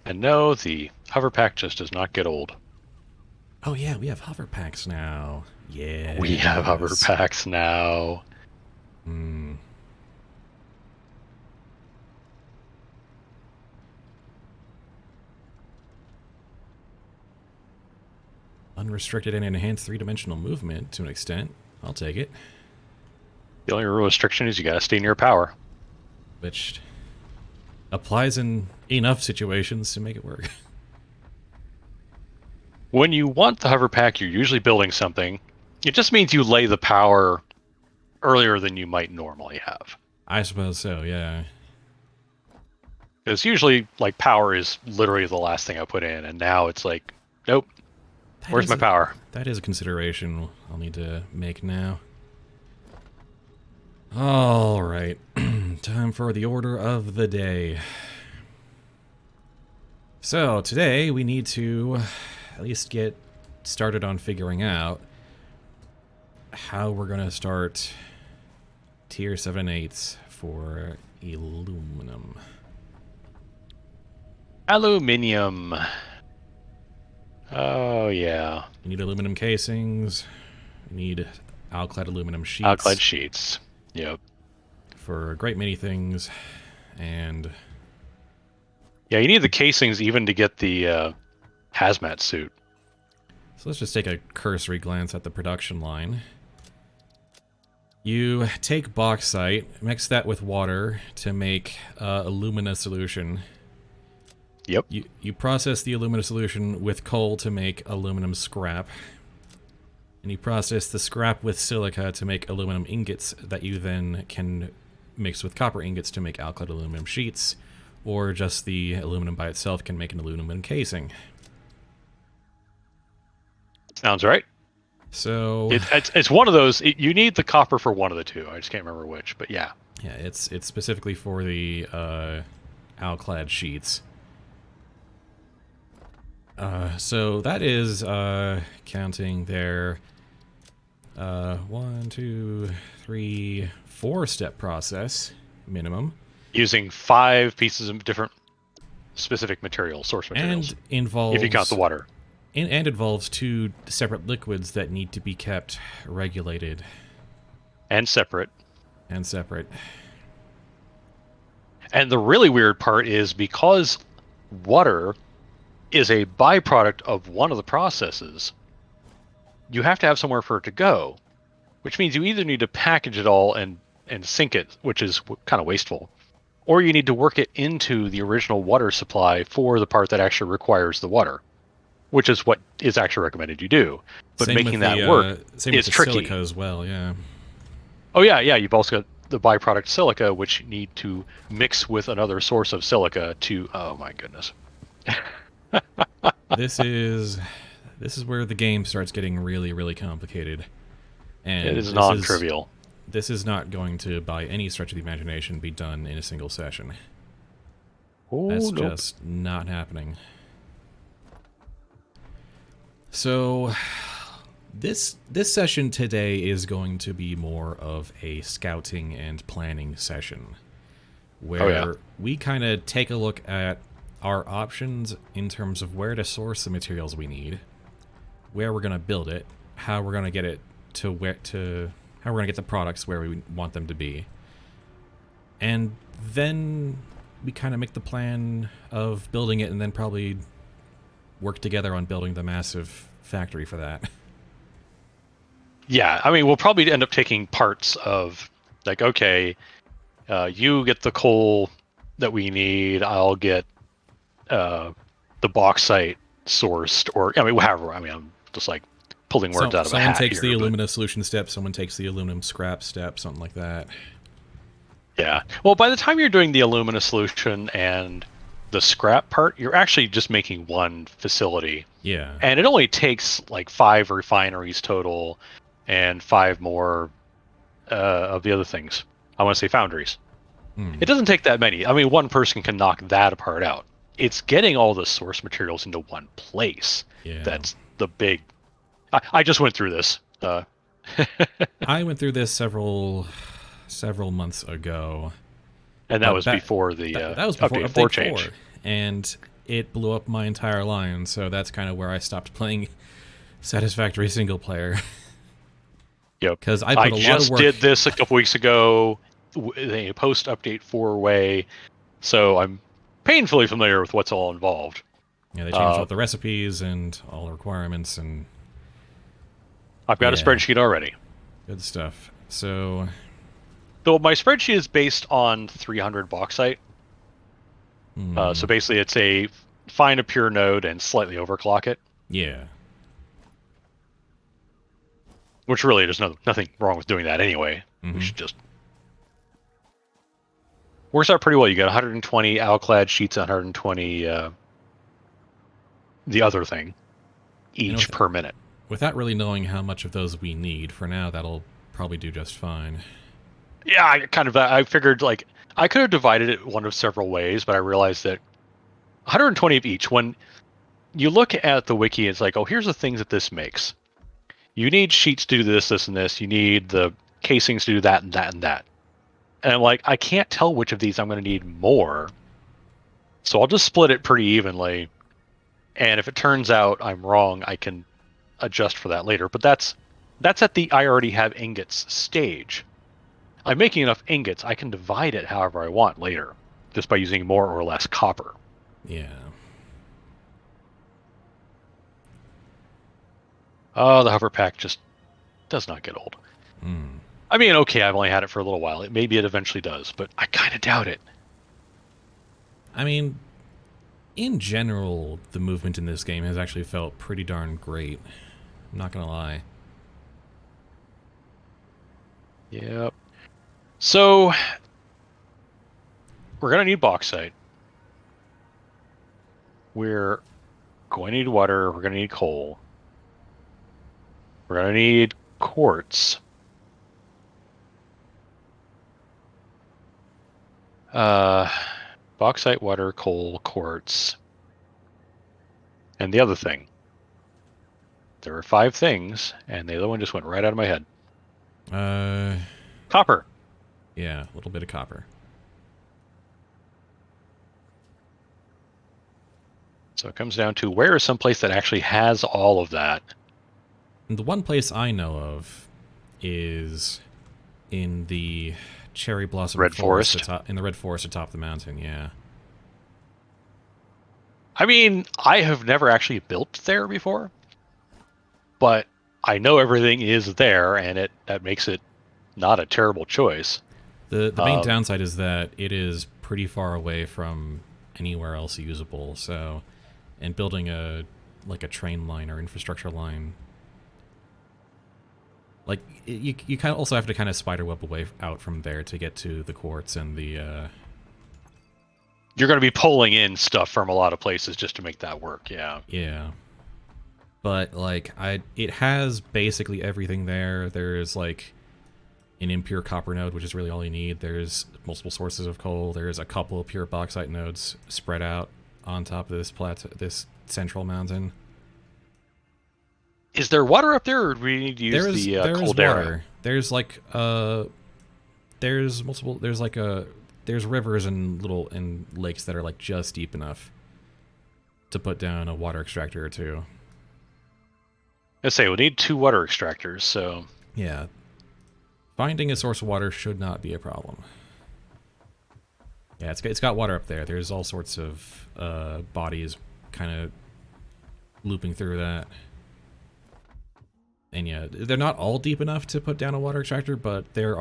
And no, the hover pack just does not get old. Oh yeah, we have hover packs now. We have hover Yes. packs now. Hmm. Unrestricted and enhanced three-dimensional movement to an extent. I'll take it. The only real restriction is you gotta stay near power. Which applies in enough situations to make it work. When you want the hover pack, you're usually building something. It just means you lay the power earlier than you might normally have. I suppose so, yeah. Because usually, like, power is literally the last thing I put in, and now it's like, nope, That where's is my power? that is a consideration I'll need to make now. All right. Time for the order of the day. So, today we need to at least get started on figuring out how we're going to start tier 7/8 for aluminum. Aluminium. Oh, yeah. We need aluminum casings. We need alclad aluminum sheets Alclad sheets. Yep. for a great many things. And Yeah, you need the casings even to get the hazmat suit. so let's just take a cursory glance at the production line. You take bauxite, mix that with water to make alumina solution. Yep. You process the alumina solution with coal to make aluminum scrap. And you process the scrap with silica to make aluminum ingots that you then can mix with copper ingots to make alkyd aluminum sheets, or just the aluminum by itself can make an aluminum casing. Sounds right. So It's one of those. You need the copper for one of the two. I just can't remember which, but yeah. yeah, it's specifically for the alclad sheets. So that is counting their 1, 2, 3, 4-step process minimum, Using 5 pieces of different specific materials, source materials, and involves if you count the water. and involves 2 separate liquids that need to be kept regulated And separate. and separate. And the really weird part is because water is a byproduct of one of the processes, you have to have somewhere for it to go, which means you either need to package it all and sink it, which is kind of wasteful, or you need to work it into the original water supply for the part that actually requires the water, which is what is actually recommended you do. But Same making with that the, work same is with the tricky. silica as well, yeah. Oh yeah, you've also got the byproduct silica, which you need to mix with another source of silica to. Oh my goodness. This is where the game starts getting really, really complicated. And It is non-trivial. This is not going to, by any stretch of the imagination, be done in a single session. Oh, That's nope. just not happening. So, this session today is going to be more of a scouting and planning session, where we kind of take a look at our options in terms of where to source the materials we need, where we're going to build it, how we're going to get it to how we're going to get the products where we want them to be. And then we kind of make the plan of building it and then probably work together on building the massive factory for that. Yeah, I mean, we'll probably end up taking parts of, like, okay, you get the coal that we need, I'll get the bauxite sourced, or, I mean, however, I mean, I'm just, like, pulling words out of a hat. Someone takes here, the but, alumina solution step, someone takes the aluminum scrap step, something like that. yeah. Well, by the time you're doing the alumina solution and the scrap part, you're actually just making one facility. Yeah. And it only takes, like, 5 refineries total and 5 more of the other things. I want to say foundries. It doesn't take that many. I mean, one person can knock that part out. It's getting all the source materials into one place. Yeah. That's the big... I just went through this. I went through this several months ago. And that was before the that was before update update 4 change. And it blew up my entire line, so that's kind of where I stopped playing Satisfactory single player. Yep. Because I I put a lot of just work. did this a couple weeks ago, a post-update 4-way, so I'm painfully familiar with what's all involved. Yeah, they changed all the recipes and all the requirements, and I've got a yeah, spreadsheet already. good stuff. So, Though my spreadsheet is based on 300 bauxite. So basically it's a find a pure node and slightly overclock it. yeah. Which really, there's nothing wrong with doing that anyway. We should just... Works out pretty well. You get 120 Alclad sheets, 120 the other thing, each per minute. Without really knowing how much of those we need, for now, that'll probably do just fine. Yeah, I figured, like, I could have divided it one of several ways, but I realized that 120 of each, when you look at the wiki, it's like, oh, here's the things that this makes. You need sheets to do this, this, and this. You need the casings to do that, and that, and that. And I'm like, I can't tell which of these I'm going to need more. So I'll just split it pretty evenly. And if it turns out I'm wrong, I can adjust for that later. But that's at the I already have ingots stage. I'm making enough ingots, I can divide it however I want later, just by using more or less copper. Yeah. Oh, the hover pack just does not get old. I mean, okay, I've only had it for a little while. Maybe it eventually does, but I kind of doubt it. I mean, in general, the movement in this game has actually felt pretty darn great. I'm not gonna lie. Yep. So, we're going to need bauxite. We're going to need water. We're going to need coal. We're going to need quartz. Bauxite, water, coal, quartz. And the other thing. There were 5 things, and the other one just went right out of my head. Copper. Yeah, a little bit of copper. So it comes down to where is some place that actually has all of that? And the one place I know of is in the cherry blossom Red Forest? in the red forest atop the mountain, yeah. I mean, I have never actually built there before, but I know everything is there, and that makes it not a terrible choice. The main downside is that it is pretty far away from anywhere else usable, so, and building a train line or infrastructure line, like, you kind of also have to kind of spiderweb away out from there to get to the quartz and the, You're going to be pulling in stuff from a lot of places just to make that work, yeah. Yeah. But, like, it has basically everything there. There's, like, an impure copper node, which is really all you need. There's multiple sources of coal. There's a couple of pure bauxite nodes spread out on top of this this central mountain. Is there water up there, or do we need to use the caldera? Water. There's like there's multiple. There's rivers and lakes that are like just deep enough to put down a water extractor or two. Let's say we'll need 2 water extractors, so yeah. Finding a source of water should not be a problem. Yeah, it's got water up there. There's all sorts of bodies kind of looping through that. And yeah, they're not all deep enough to put down a water extractor, but there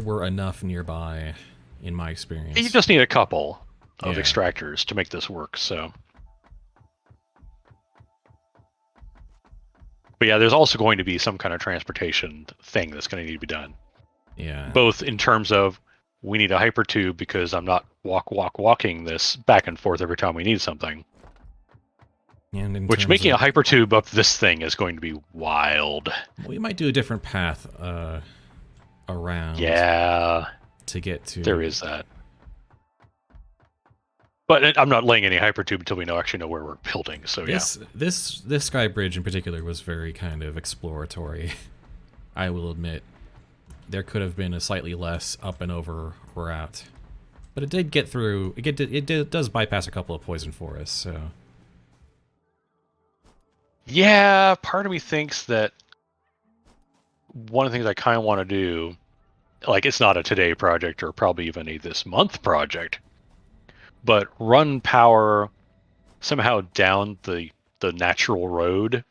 were enough nearby, in my experience. you just need a couple of extractors to make this work, so. But yeah, there's also going to be some kind of transportation thing that's going to need to be done. Yeah. Both in terms of we need a hypertube because I'm not walking this back and forth every time we need something. And which making a hypertube up this thing is going to be wild. We might do a different path around. Yeah. To get to. There is that. But I'm not laying any hypertube until we actually know where we're building. So this sky bridge in particular was very kind of exploratory. I will admit, there could have been a slightly less up and over route, But it did get through. It does bypass a couple of poison forests. So Yeah, part of me thinks that one of the things I kind of want to do, like it's not a today project or probably even a this month project, but run power somehow down the natural road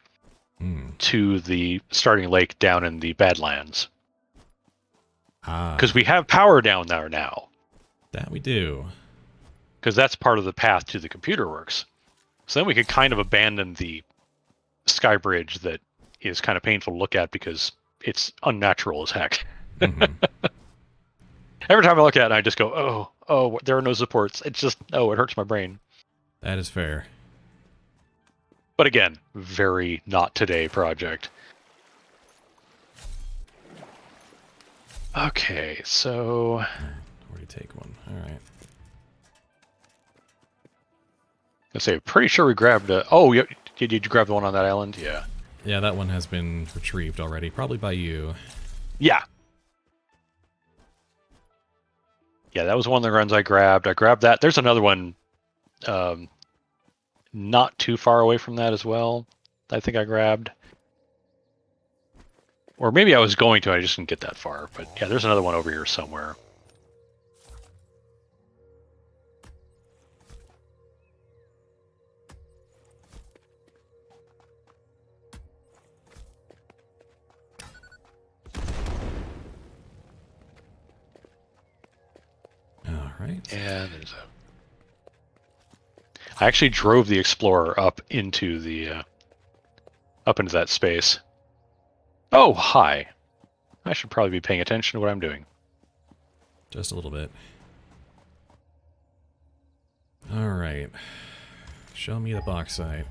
to the starting lake down in the Badlands. Because we have power down there now. That we do. Because that's part of the path to the computer works. So then we could kind of abandon the sky bridge that is kind of painful to look at because it's unnatural as heck. Mm-hmm. Every time I look at it, I just go, oh, there are no supports. It's just, it hurts my brain. That is fair. But again, very not today project. Okay, so... Already take one. All right. I say, pretty sure we grabbed a... Oh, did you grab the one on that island? Yeah. Yeah, that one has been retrieved already, probably by you. Yeah. Yeah, that was one of the runs I grabbed. I grabbed that. There's another one not too far away from that as well. I think I grabbed. Or maybe I was going to, I just didn't get that far. But yeah, there's another one over here somewhere. All right. Yeah, there's a... I actually drove the Explorer up into the up into that space. Oh, hi. I should probably be paying attention to what I'm doing. Just a little bit. All right. Show me the bauxite.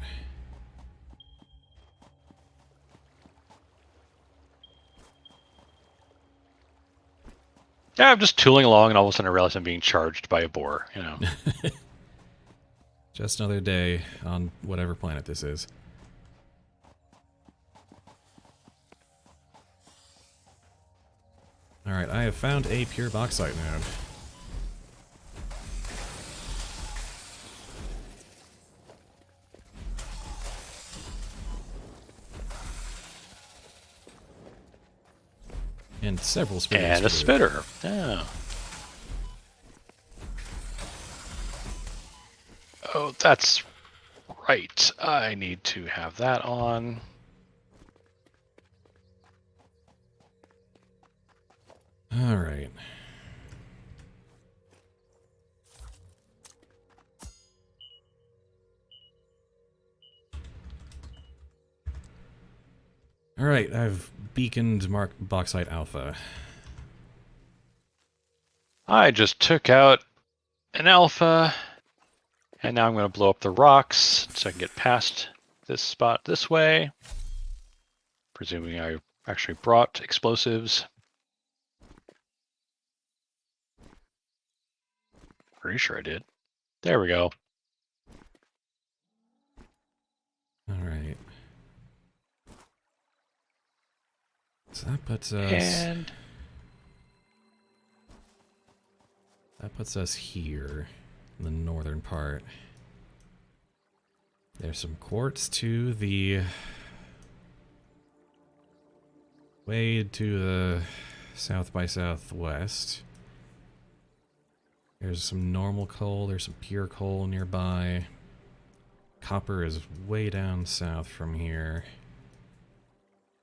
Yeah, I'm just tooling along, and all of a sudden I realize I'm being charged by a boar, you know. Just another day on whatever planet this is. Alright, I have found a pure bauxite node. And several spitters. And a spitter. Yeah. Oh, that's right. I need to have that on. All right. All right, I've beaconed bauxite alpha. I just took out an alpha, and now I'm going to blow up the rocks so I can get past this spot this way. Presuming I actually brought explosives. Pretty sure I did. There we go. All right. So that puts us... And... that puts us here, in the northern part. There's some quartz to the... way to the south by southwest. There's some normal coal, there's some pure coal nearby. Copper is way down south from here.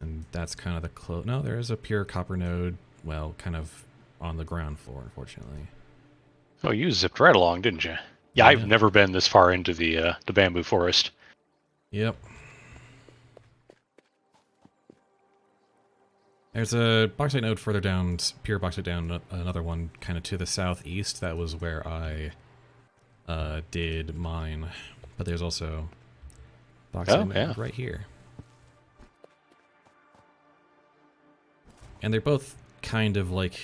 And that's kind of the close... no, there is a pure copper node, well, kind of on the ground floor, unfortunately. Oh, you zipped right along, didn't you? Yeah, I've never been this far into the bamboo forest. Yep. There's a bauxite node further down, pure bauxite down, another one kind of to the southeast. That was where I did mine. But there's also bauxite node right here. And they're both kind of like,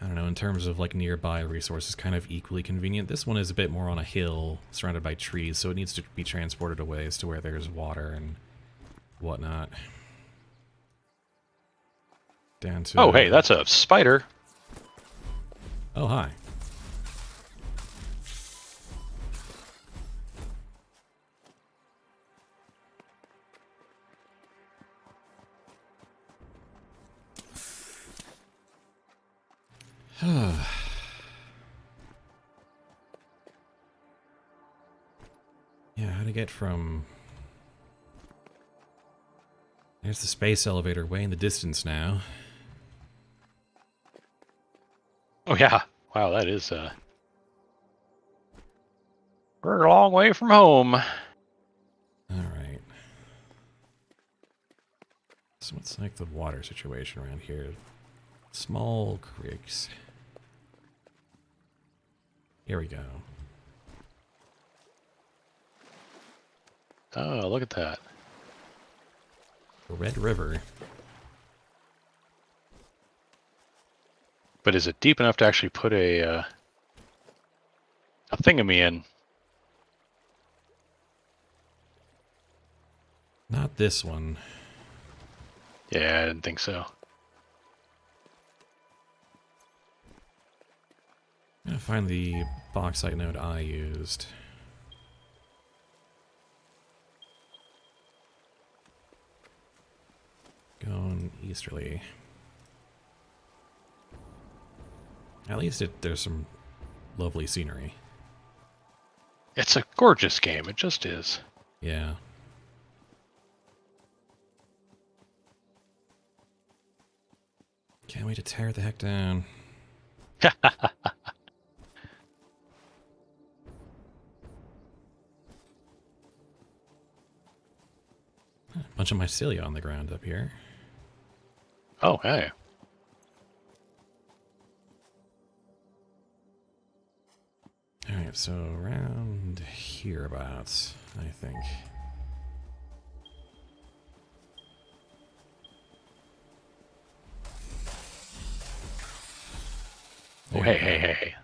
I don't know, in terms of like nearby resources, kind of equally convenient. This one is a bit more on a hill surrounded by trees, so it needs to be transported a ways to where there's water and whatnot. Down to... oh, hey, that's a spider. Oh, hi. Yeah, how to get from... There's the space elevator way in the distance now. Oh yeah. Wow, that is we're a long way from home. Alright. So what's like the water situation around here? Small creeks. Here we go. Oh, look at that. The Red River. But is it deep enough to actually put a thingamy in? Not this one. Yeah, I didn't think so. I'm gonna find the bauxite node I used. Going easterly. At least there's some lovely scenery. It's a gorgeous game. It just is. Yeah. Can't wait to tear it the heck down. A bunch of mycelia on the ground up here. Oh, hey. Alright, so around hereabouts, I think. Oh, There hey, we go. hey, hey, hey.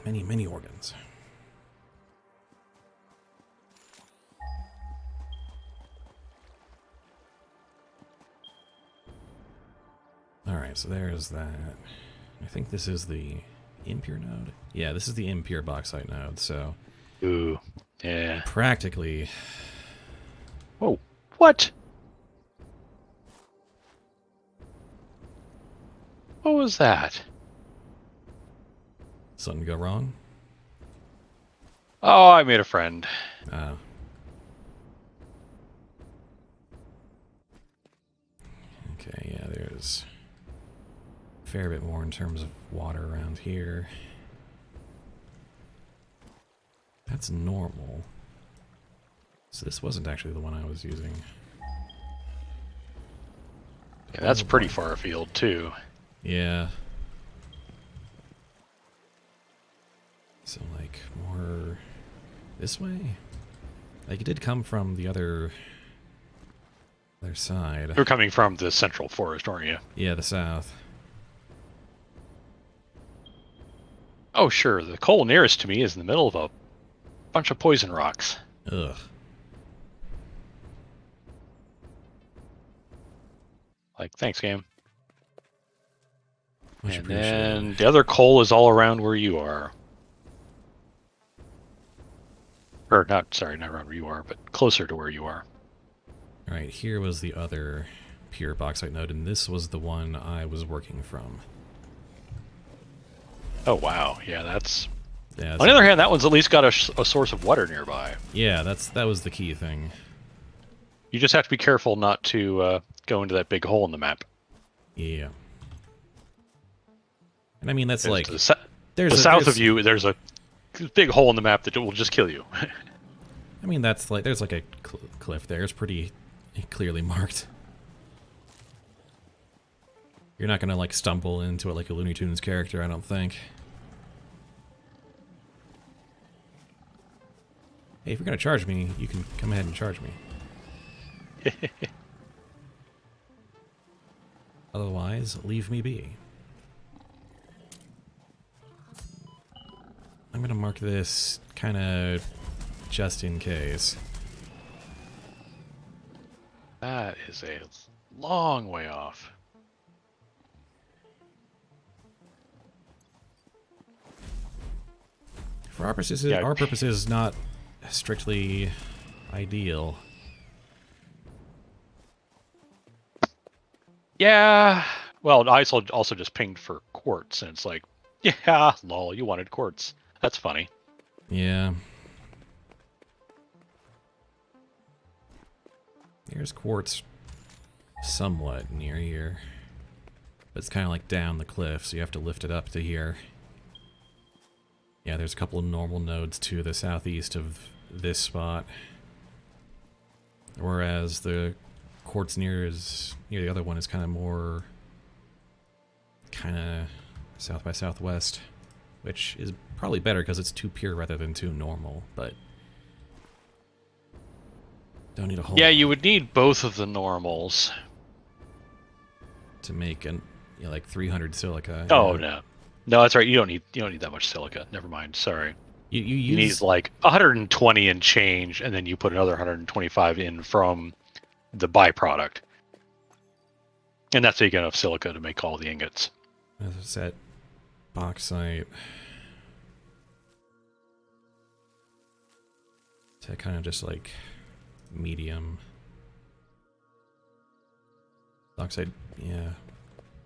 Many, many organs. Alright, so there's that. I think this is the impure node? Yeah, this is the impure bauxite node, so... Ooh, yeah. Practically... Whoa, what? What was that? Something go wrong? Oh, I made a friend. Oh. Okay, yeah, there's a fair bit more in terms of water around here. That's normal. So this wasn't actually the one I was using. Yeah, that's Oh, pretty boy. far afield, too. Yeah. So, like, more this way? Like, it did come from the other side. You're coming from the central forest, aren't you? Yeah, the south. Oh, sure. The coal nearest to me is in the middle of a bunch of poison rocks. Ugh. Like, thanks, game. Much And appreciated. then the other coal is all around where you are. Or not, sorry, not around where you are, but closer to where you are. Alright, here was the other pure bauxite node, and this was the one I was working from. Oh, wow. Yeah, that's... Yeah, On the other hand, that one's at least got a source of water nearby. yeah, that was the key thing. You just have to be careful not to go into that big hole in the map. Yeah. And I mean, that's To like... the, There's south of you, there's a big hole in the map that will just kill you. I mean, that's like... There's like a cliff there. It's pretty clearly marked. You're not gonna, like, stumble into it like a Looney Tunes character, I don't think. Hey, if you're gonna charge me, you can come ahead and charge me. Otherwise, leave me be. I'm gonna mark this kind of just in case. That is a long way off. For Yeah. our purposes, not strictly ideal. Yeah. Well, I also just pinged for quartz, and it's like, yeah, lol, you wanted quartz. That's funny. Yeah. There's quartz somewhat near here. But it's kind of like down the cliff, so you have to lift it up to here. Yeah, there's a couple of normal nodes to the southeast of this spot. Whereas the quartz near the other one is kind of more south by southwest, which is probably better because it's too pure rather than too normal, but don't need a whole Yeah, you would need both of the normals. to make like 300 silica. Oh Yeah. no. No, that's right. You don't need that much silica. Never mind. Sorry. You You need use like 120 and change, and then you put another 125 in from the byproduct. And that's how you get enough silica to make all the ingots. as I said, bauxite. To kind of just like medium. Bauxite, yeah.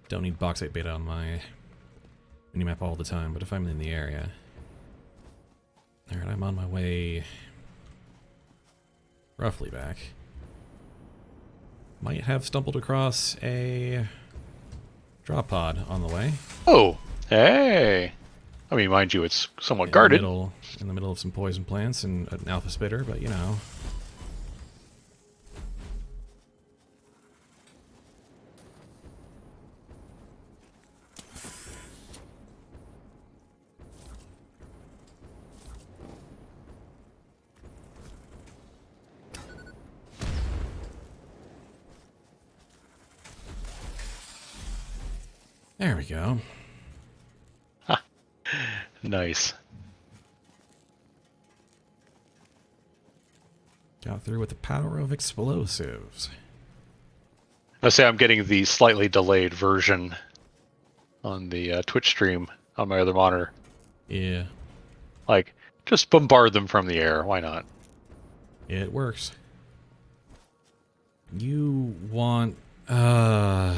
Don't need bauxite beta on my minimap all the time, but if I'm in the area. Alright, I'm on my way roughly back. Might have stumbled across a drop pod on the way. Oh, hey. I mean, mind you, it's somewhat guarded. In the middle of some poison plants and an alpha spitter, but you know. There we go. Nice. Got through with the power of explosives. Let's say I'm getting the slightly delayed version on the Twitch stream on my other monitor. Yeah, Like, just bombard them from the air. Why not? it works. You want a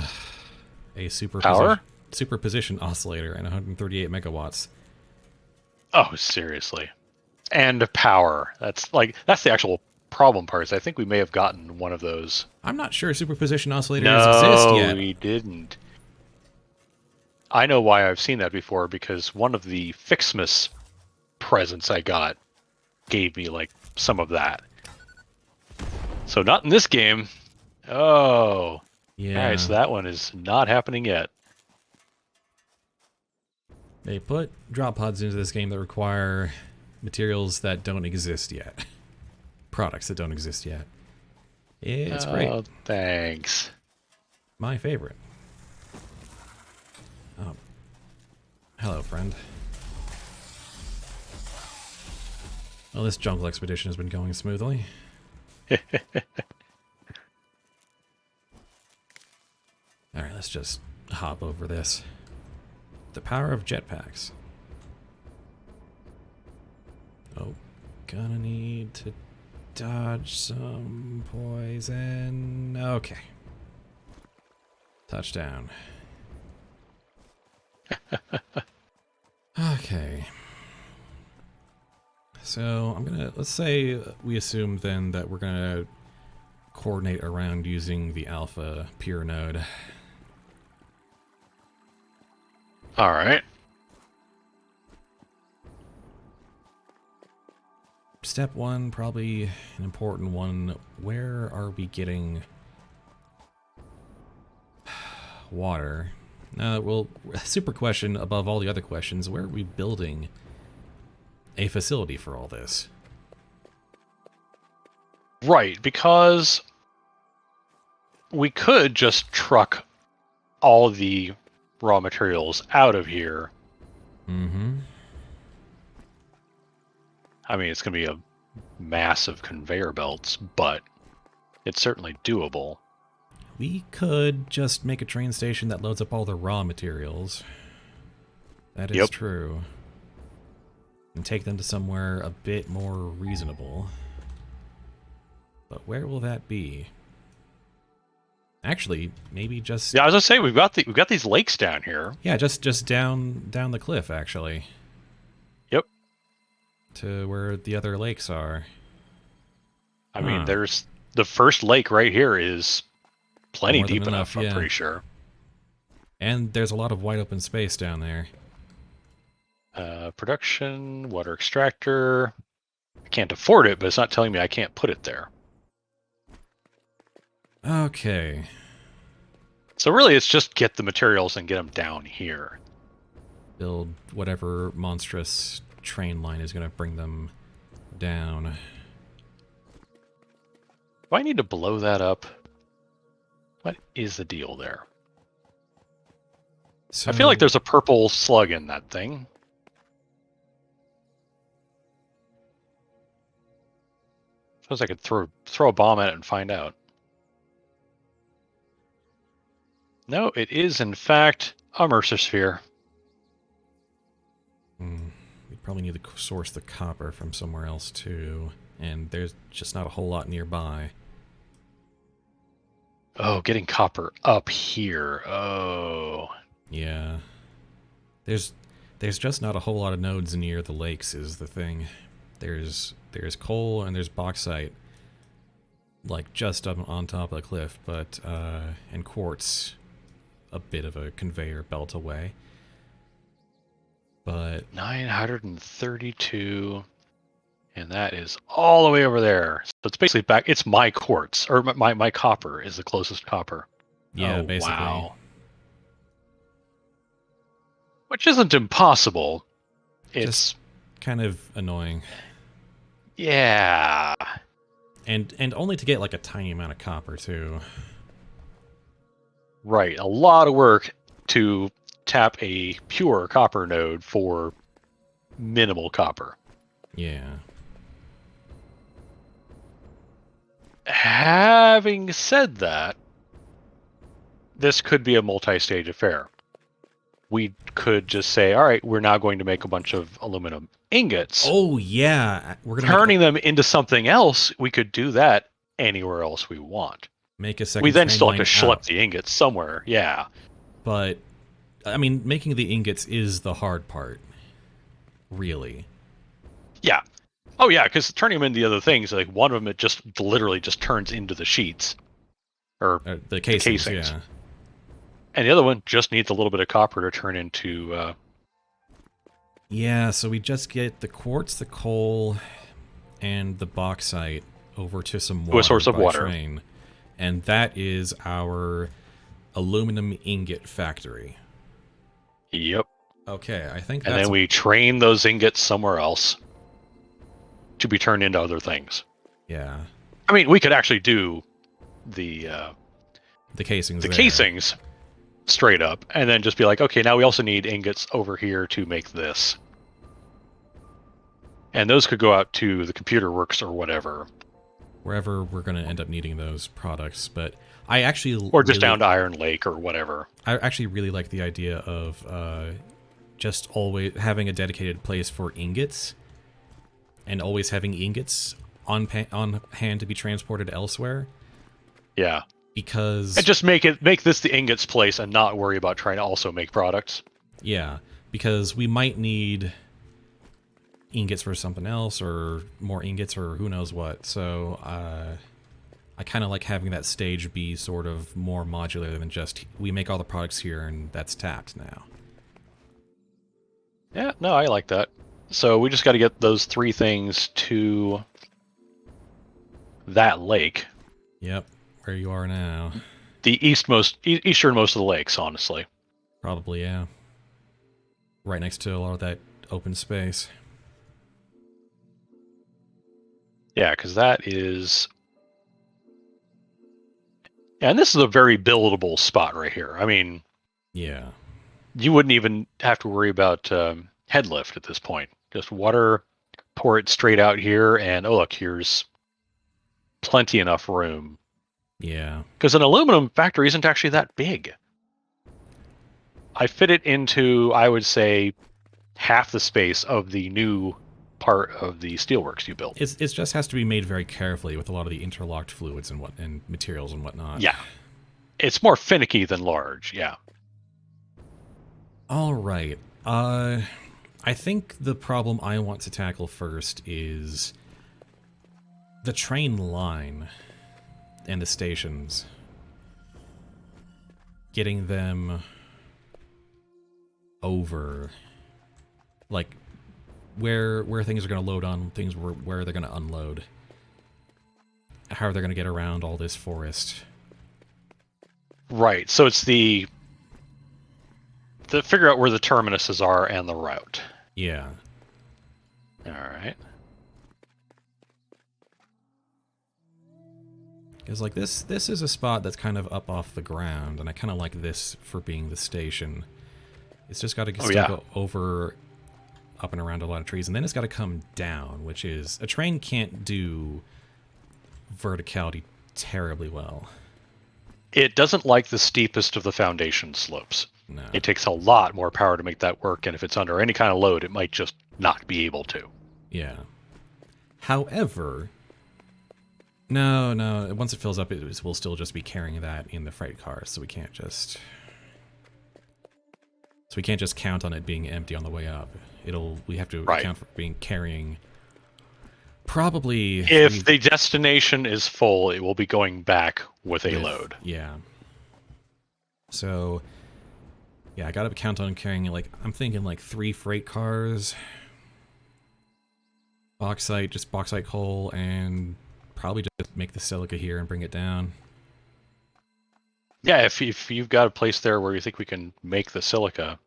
superposition oscillator and 138 megawatts. Oh, seriously. And power. That's the actual problem parts. I think we may have gotten one of those. I'm not sure superposition oscillators exist No, yet. we didn't. I know why I've seen that before, because one of the Fixmas presents I got gave me like some of that. So not in this game. Oh. Yeah. Alright, so that one is not happening yet. They put drop pods into this game that require materials that don't exist yet. Products that don't exist yet. It's great. Oh, thanks. My favorite. Oh. Hello, friend. Well, this jungle expedition has been going smoothly. Alright, let's just hop over this. The power of jetpacks. Oh, gonna need to dodge some poison. Okay. Touchdown. Okay. So let's say we assume then that we're gonna coordinate around using the alpha pure node. Alright. Step one, probably an important one. Where are we getting water? Well, super question above all the other questions, where are we building a facility for all this? Right, because we could just truck all the raw materials out of here. Mm-hmm. I mean, it's going to be a massive conveyor belts, but it's certainly doable. We could just make a train station that loads up all the raw materials. That is true. and take them to somewhere a bit more reasonable. But where will that be? Actually, maybe just... Yeah, I was gonna say we've got these lakes down here. Yeah, just down the cliff, actually. Yep. To where the other lakes are. I mean, there's the first lake right here is plenty More than deep enough, I'm yeah. pretty sure. And there's a lot of wide open space down there. Production, water extractor. I can't afford it, but it's not telling me I can't put it there. Okay. So really, it's just get the materials and get them down here. Build whatever monstrous train line is going to bring them down. Do I need to blow that up? What is the deal there? So, I feel like there's a purple slug in that thing. Suppose I could throw a bomb at it and find out. No, it is in fact a Mercer sphere. We'd probably need to source the copper from somewhere else too, and there's just not a whole lot nearby. Oh, getting copper up here. Oh. Yeah. There's just not a whole lot of nodes near the lakes is the thing. There's coal and there's bauxite, like just up on top of the cliff, but and quartz, a bit of a conveyor belt away. But 932, and that is all the way over there. So it's basically back. It's my quartz, or my copper is the closest copper. yeah, oh, basically. Wow. Which isn't impossible. It's Just kind of annoying. Yeah. And only to get like a tiny amount of copper too. Right. A lot of work to tap a pure copper node for minimal copper. Yeah. Having said that, this could be a multi-stage affair. We could just say, all right, we're now going to make a bunch of aluminum ingots. Oh yeah, we're gonna Turning them into something else, we could do that anywhere else we want. make a second. We then train still have line to schlep out. the ingots somewhere. Yeah. But I mean, making the ingots is the hard part. Really. Yeah. Oh yeah, because turning them into the other things, like one of them, it just literally just turns into the sheets or The casings, casings. yeah. And the other one just needs a little bit of copper to turn into. Yeah, so we just get the quartz, the coal, and the bauxite over to some water a source of by water. train. And that is our aluminum ingot factory. Yep. Okay, I think And that's... then we train those ingots somewhere else to be turned into other things. Yeah. I mean, we could actually do the casings the there. casings straight up, and then just be like, okay, now we also need ingots over here to make this. And those could go out to the computer works or whatever. Wherever we're going to end up needing those products. But I actually... Or just down to Iron Lake or whatever. I actually really like the idea of just always having a dedicated place for ingots, and always having ingots on hand to be transported elsewhere. Yeah. Because... And just make this the ingots place and not worry about trying to also make products. Yeah, because we might need ingots for something else, or more ingots, or who knows what. So I kind of like having that stage be sort of more modular than just we make all the products here and that's tapped now. Yeah, no, I like that. So we just got to get those three things to that lake. Yep, where you are now. The easternmost of the lakes, honestly. Probably, yeah. Right next to a lot of that open space. Yeah, because that is... And this is a very buildable spot right here. I mean... Yeah. You wouldn't even have to worry about head lift at this point. Just water, pour it straight out here, and oh look, here's plenty enough room. Yeah. Because an aluminum factory isn't actually that big. I fit it into, I would say, half the space of the new part of the steelworks you built. It just has to be made very carefully with a lot of the interlocked fluids and materials and whatnot. Yeah. It's more finicky than large, yeah. All right. I think the problem I want to tackle first is the train line and the stations. Getting them over, like, where things are going to load on, things where they're going to unload. How are they going to get around all this forest? Right, so it's the figure out where the terminuses are and the route. Yeah. All right. Because, like, this is a spot that's kind of up off the ground, and I kind of like this for being the station. It's just got to go over, up and around a lot of trees, and then it's got to come down, which is... A train can't do verticality terribly well. It doesn't like the steepest of the foundation slopes. No. It takes a lot more power to make that work, and if it's under any kind of load, it might just not be able to. Yeah. However... No, once it fills up, we'll still just be carrying that in the freight cars, so we can't just... So we can't just count on it being empty on the way up. We have to account for carrying probably... If the destination is full, it will be going back with a load. Yeah. So, yeah, I gotta count on carrying, like, I'm thinking like 3 freight cars, bauxite coal, and probably just make the silica here and bring it down. Yeah, if you've got a place there where you think we can make the silica,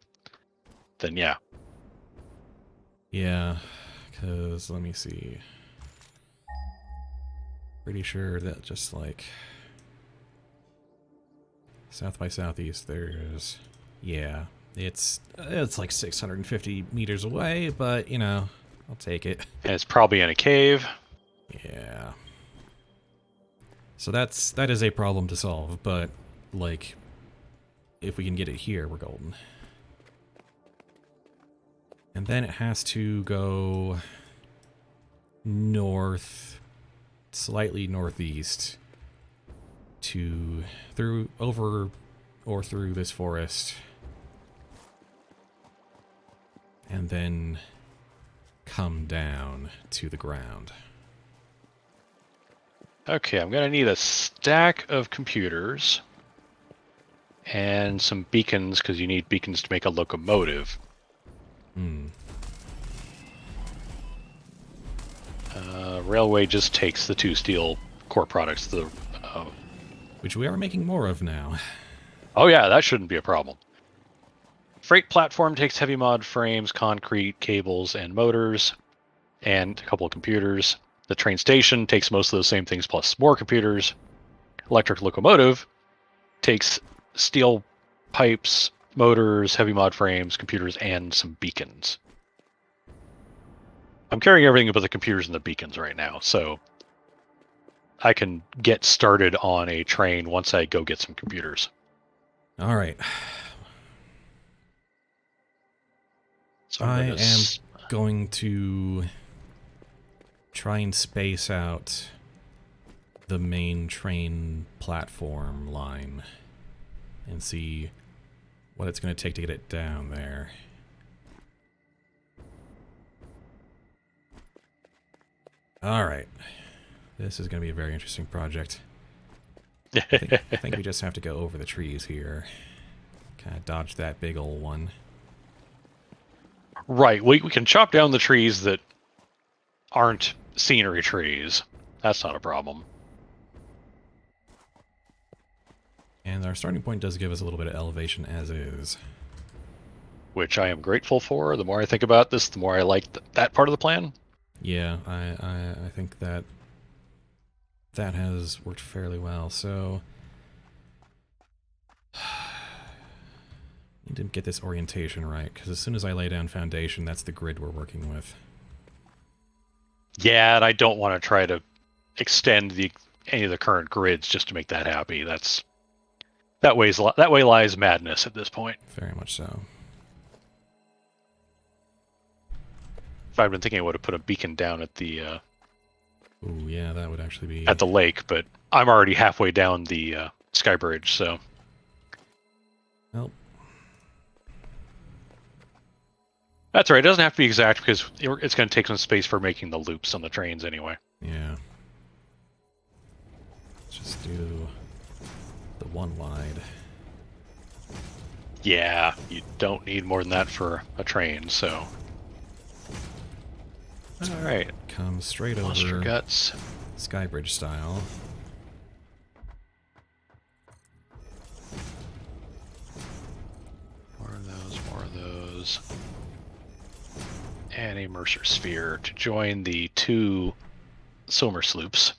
then yeah. Yeah, because, let me see. Pretty sure that just, like, south by southeast, there's... Yeah, it's like 650 meters away, but, you know, I'll take it. And it's probably in a cave. Yeah. So that is a problem to solve, but, like, if we can get it here, we're golden. And then it has to go north, slightly northeast, through this forest, and then come down to the ground. Okay, I'm gonna need a stack of computers and some beacons, because you need beacons to make a locomotive. Railway just takes the 2 steel core products. Which we are making more of now. Oh yeah, that shouldn't be a problem. Freight platform takes heavy mod frames, concrete, cables, and motors, and a couple of computers. The train station takes most of those same things plus more computers. Electric locomotive takes steel pipes, motors, heavy mod frames, computers, and some beacons. I'm carrying everything but the computers and the beacons right now, so I can get started on a train once I go get some computers. All right. So I am going to try and space out the main train platform line and see what it's going to take to get it down there. Alright. This is going to be a very interesting project. I think we just have to go over the trees here. Kind of dodge that big old one. Right, we can chop down the trees that aren't scenery trees. That's not a problem. And our starting point does give us a little bit of elevation as is. Which I am grateful for. The more I think about this, the more I like that part of the plan. Yeah, I think that has worked fairly well, so... Need to get this orientation right, because as soon as I lay down foundation, that's the grid we're working with. Yeah, and I don't want to try to extend any of the current grids just to make that happy. That way lies madness at this point. Very much so. If I'd been thinking I would have put a beacon down at the Ooh, yeah, that would actually be... at the lake, but I'm already halfway down the sky bridge, so... Well... That's right, it doesn't have to be exact, because it's going to take some space for making the loops on the trains anyway. Yeah. Let's just do the one wide. Yeah, you don't need more than that for a train, so... Alright. Come straight Monster over Guts. Skybridge style. More of those, more of those. And a Mercer Sphere to join the two Somer sloops.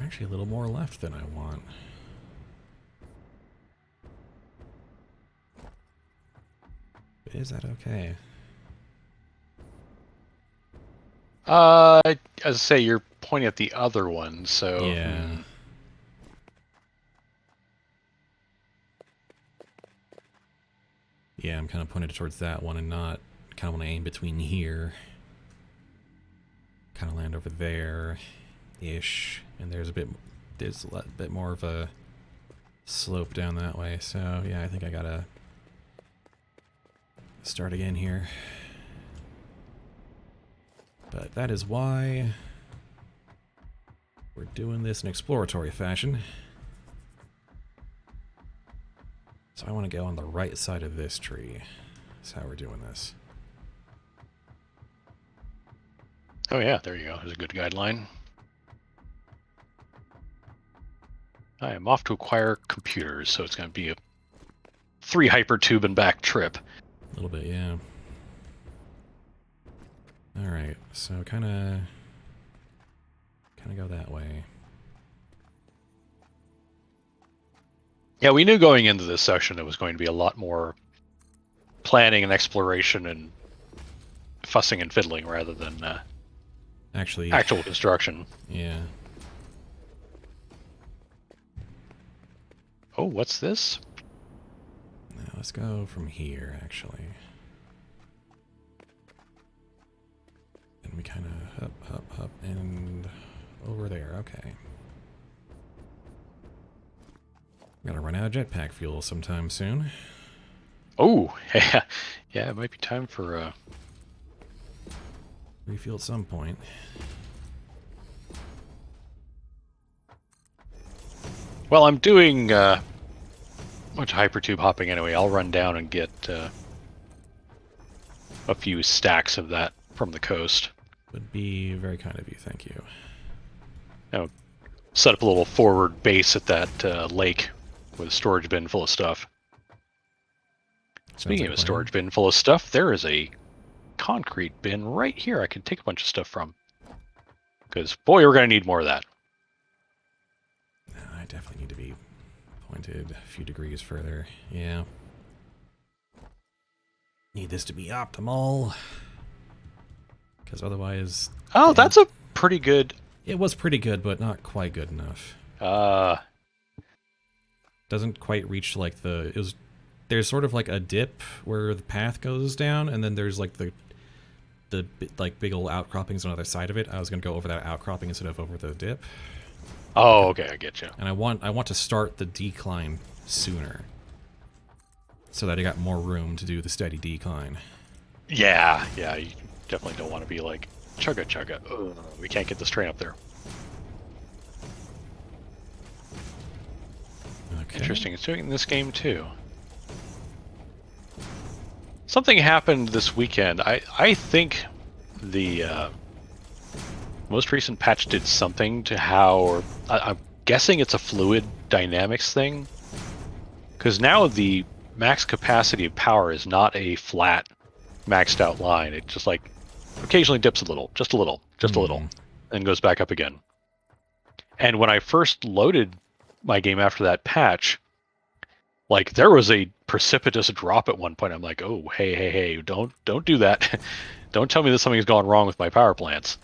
Actually, a little more left than I want. Is that okay? As I say, you're pointing at the other one, so... Yeah. Yeah, I'm kind of pointed towards that one and not... kind of want to aim between here. Kind of land over there-ish. And there's a bit more of a slope down that way. So, yeah, I think I gotta start again here. But that is why we're doing this in exploratory fashion. So I want to go on the right side of this tree. That's how we're doing this. Oh yeah, there you go. There's a good guideline. I am off to acquire computers, so it's going to be a 3 hypertube and back trip. A little bit, yeah. Alright, so kind of go that way. Yeah, we knew going into this session it was going to be a lot more planning and exploration and fussing and fiddling rather than actual construction. Yeah. Oh, what's this? Now let's go from here, actually. And we kind of up, and over there. Okay. Gotta run out of jetpack fuel sometime soon. Oh, yeah. Yeah, it might be time for... refuel at some point. Well, I'm doing much hypertube hopping anyway. I'll run down and get a few stacks of that from the coast. Would be very kind of you, thank you. Now, set up a little forward base at that lake with a storage bin full of stuff. Speaking of a storage bin full of stuff, there is a concrete bin right here I can take a bunch of stuff from. Because, boy, we're going to need more of that. I definitely need to be pointed a few degrees further. Yeah. Need this to be optimal. Because otherwise... Oh, that's a pretty good... It was pretty good, but not quite good enough. Doesn't quite reach, like, the... It was... There's sort of like a dip where the path goes down, and then there's like the like big old outcroppings on the other side of it. I was gonna go over that outcropping instead of over the dip. Oh, okay, I get you. And I want to start the decline sooner, so that I got more room to do the steady decline. Yeah, you definitely don't want to be like chugga chugga. Ugh, we can't get this train up there. Okay. Interesting. It's doing it in this game too. Something happened this weekend. I think the most recent patch did something to how, or I'm guessing it's a fluid dynamics thing. Because now the max capacity of power is not a flat, maxed out line. It just like occasionally dips a little, just a little, a little, and goes back up again. And when I first loaded my game after that patch, like there was a precipitous drop at one point. I'm like, oh, hey, don't do that. Don't tell me that something's gone wrong with my power plants.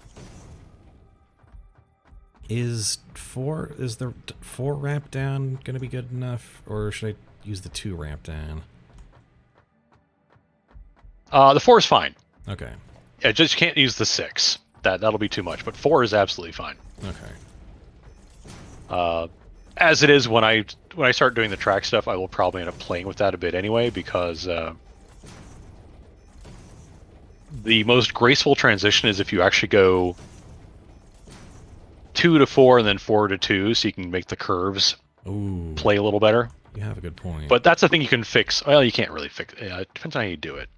Is the 4 ramp down going to be good enough, or should I use the 2 ramp down? The 4 is fine. Okay. Yeah, just can't use the 6. That'll be too much. But 4 is absolutely fine. Okay. As it is, when I start doing the track stuff, I will probably end up playing with that a bit anyway, because the most graceful transition is if you actually go 2 to 4 and then 4 to 2, so you can make the curves play a little better. You have a good point. But that's a thing you can fix. Well, you can't really fix it. It depends on how you do it.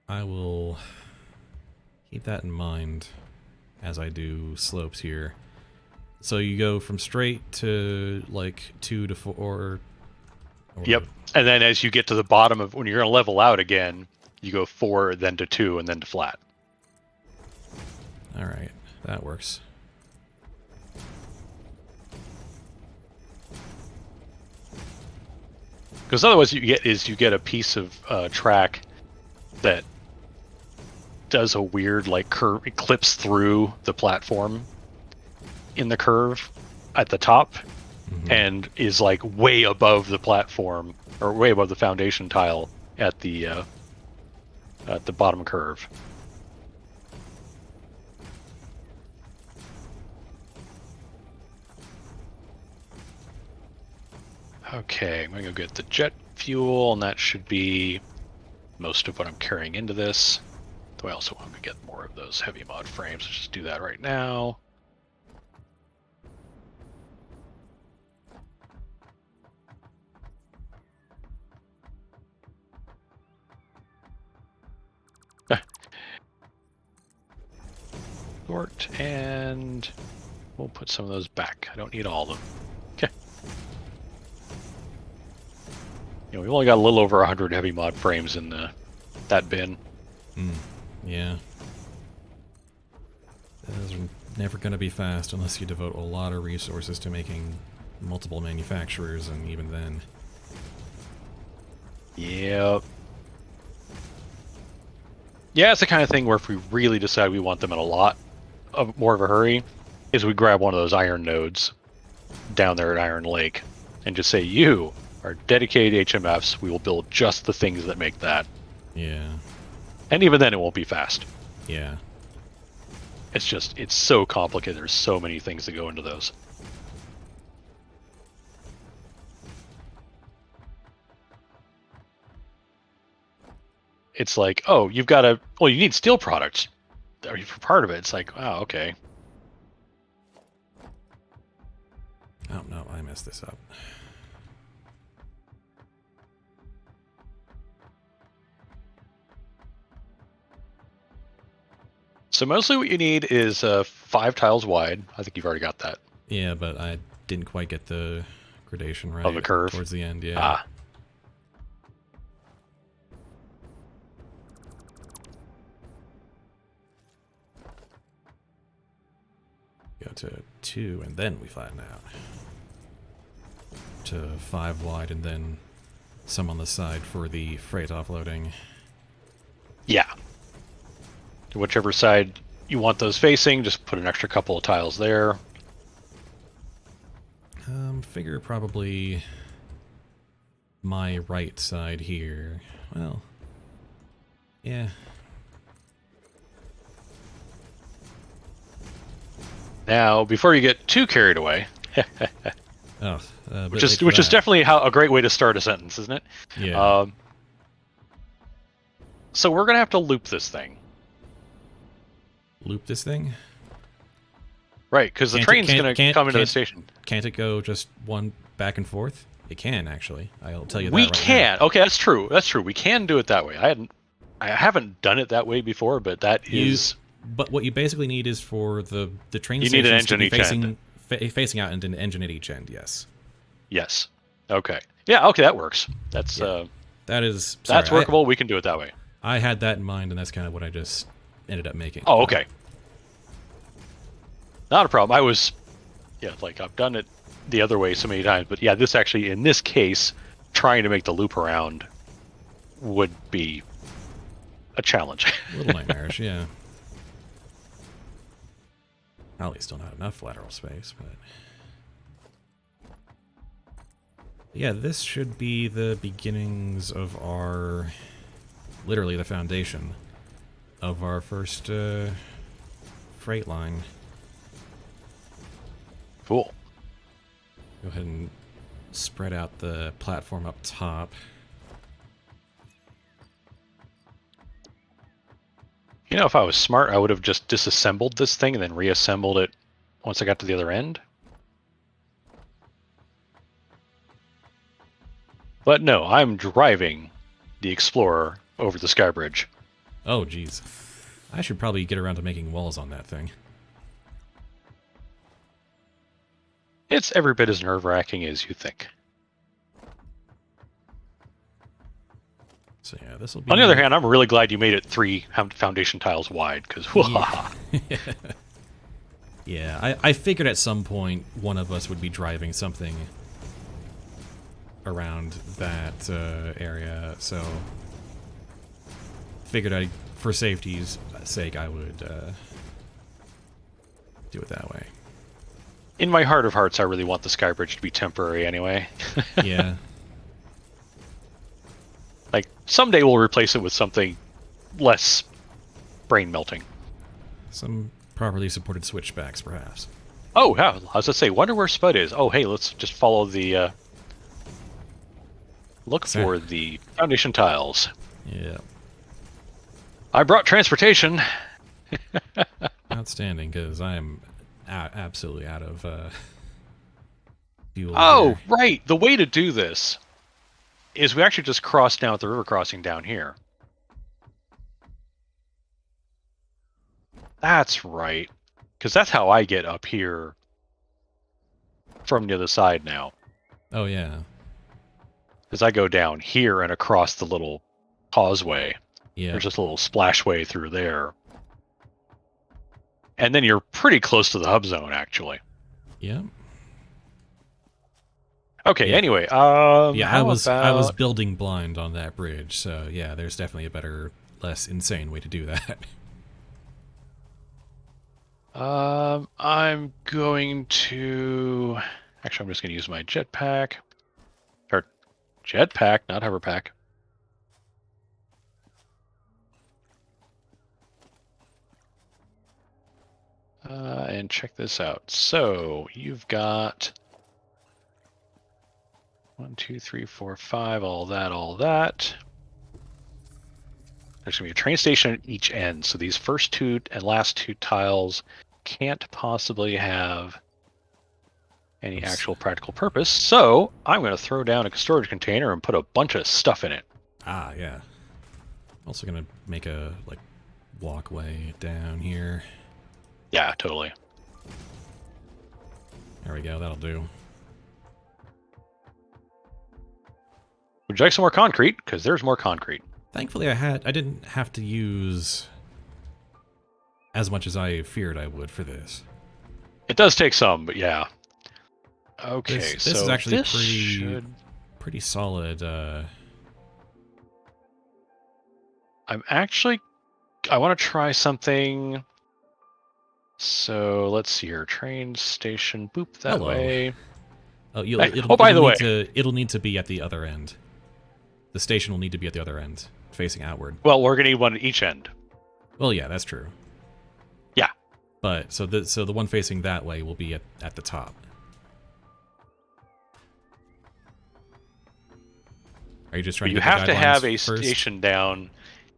I will keep that in mind as I do slopes here. So you go from straight to like 2 to 4. Or yep. And then as you get to the bottom of when you're going to level out again, you go 4, then to 2, and then to flat. All right, that works. Because otherwise, you get a piece of track that does a weird like curve. It clips through the platform in the curve at the top, and is like way above the platform or way above the foundation tile at the bottom curve. Okay, I'm gonna go get the jet fuel, and that should be most of what I'm carrying into this. Though I also want to get more of those heavy mod frames. Let's just do that right now. Sort, and we'll put some of those back. I don't need all of them. Okay. You know, we've only got a little over 100 heavy mod frames in that bin. Yeah. Those are never going to be fast unless you devote a lot of resources to making multiple manufacturers, and even then. Yep. Yeah, it's the kind of thing where if we really decide we want them in a lot of more of a hurry, is we grab one of those iron nodes down there at Iron Lake and just say, you are dedicated HMFs, we will build just the things that make that. Yeah. And even then it won't be fast. Yeah. It's so complicated. There's so many things that go into those. It's like, oh, you need steel products for part of it. It's like, oh, okay. Oh, no, I messed this up. So mostly what you need is 5 tiles wide. I think you've already got that. Yeah, but I didn't quite get the gradation right. Of the curve? Towards the end, yeah. Ah. Go to 2, and then we flatten out. To 5 wide, and then some on the side for the freight offloading. Yeah. Whichever side you want those facing, just put an extra couple of tiles there. Figure probably my right side here. Well, yeah. Now, before you get too carried away, which is definitely a great way to start a sentence, isn't it? Yeah. So we're gonna have to loop this thing. Loop this thing? Right, because the train's going to come into the station. Can't it go just one back and forth? It can, actually. I'll tell you that We right can. now. Okay, that's true. That's true. We can do it that way. I haven't done it that way before, but that is... But what you basically need is for the train you need an engine to be each end. facing out, and an engine at each end, yes. Yes. Okay. Yeah, okay, that works. That's that's workable. We can do it that way. I had that in mind, and that's kind of what I just ended up making. Oh, okay. Not a problem. I've done it the other way so many times, but yeah, this actually, in this case, trying to make the loop around would be a challenge. A little nightmarish, yeah. Probably still not enough lateral space, but... Yeah, this should be the beginnings of our... Literally the foundation of our first freight line. Cool. Go ahead and spread out the platform up top. You know, if I was smart, I would have just disassembled this thing and then reassembled it once I got to the other end. But no, I'm driving the Explorer over the Sky Bridge. Oh, geez. I should probably get around to making walls on that thing. It's every bit as nerve-wracking as you think. So yeah, this will be... On the other hand, I'm really glad you made it 3 foundation tiles wide, because Yeah, I figured at some point one of us would be driving something around that area, so figured for safety's sake, I would do it that way. In my heart of hearts, I really want the Sky Bridge to be temporary anyway. Yeah. Like, someday we'll replace it with something less brain-melting. Some properly supported switchbacks, perhaps. Oh, yeah, I was going to say, wonder where Spud is. Oh, hey, let's just follow the... look for the foundation tiles. Yeah. I brought transportation! Outstanding, because I'm absolutely out of fuel. Oh, here. right! The way to do this is we actually just cross down at the river crossing down here. That's right. Because that's how I get up here from the other side now. Oh, yeah. Because I go down here and across the little causeway. Yeah. There's just a little splashway through there. And then you're pretty close to the hub zone, actually. Yeah. Okay, yeah. Anyway, yeah, I was building blind on that bridge, so yeah, there's definitely a better, less insane way to do that. I'm going to... Actually, I'm just going to use my jetpack. Or, jetpack, not hoverpack. And check this out. So, you've got... 1, 2, 3, 4, 5, all that, all that. There's going to be a train station at each end, so these first 2 and last 2 tiles can't possibly have any actual practical purpose. So I'm going to throw down a storage container and put a bunch of stuff in it. Ah, yeah. Also going to make a walkway down here. Yeah, totally. There we go. That'll do. Would you like some more concrete? Because there's more concrete. Thankfully, I didn't have to use as much as I feared I would for this. It does take some, but yeah. Okay, this so is actually this pretty solid. I want to try something. So let's see here. Train station, boop that way. Oh, it'll need to be at the other end. The station will need to be at the other end, facing outward. Well, we're gonna need one at each end. Well, yeah, that's true. Yeah. But so the one facing that way will be at the top. Are you just trying? You have to have a station down.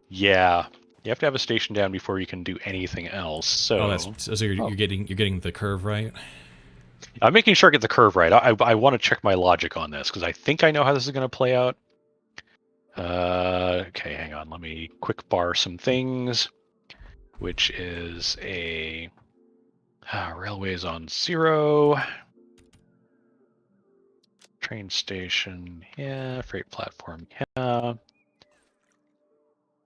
Yeah, you have to have a station down before you can do anything else. So, you're getting the curve right. I'm making sure I get the curve right. I want to check my logic on this because I think I know how this is going to play out. Okay, hang on. Let me quick bar some things, which is a railways on 0. Train station, yeah. Freight platform, yeah.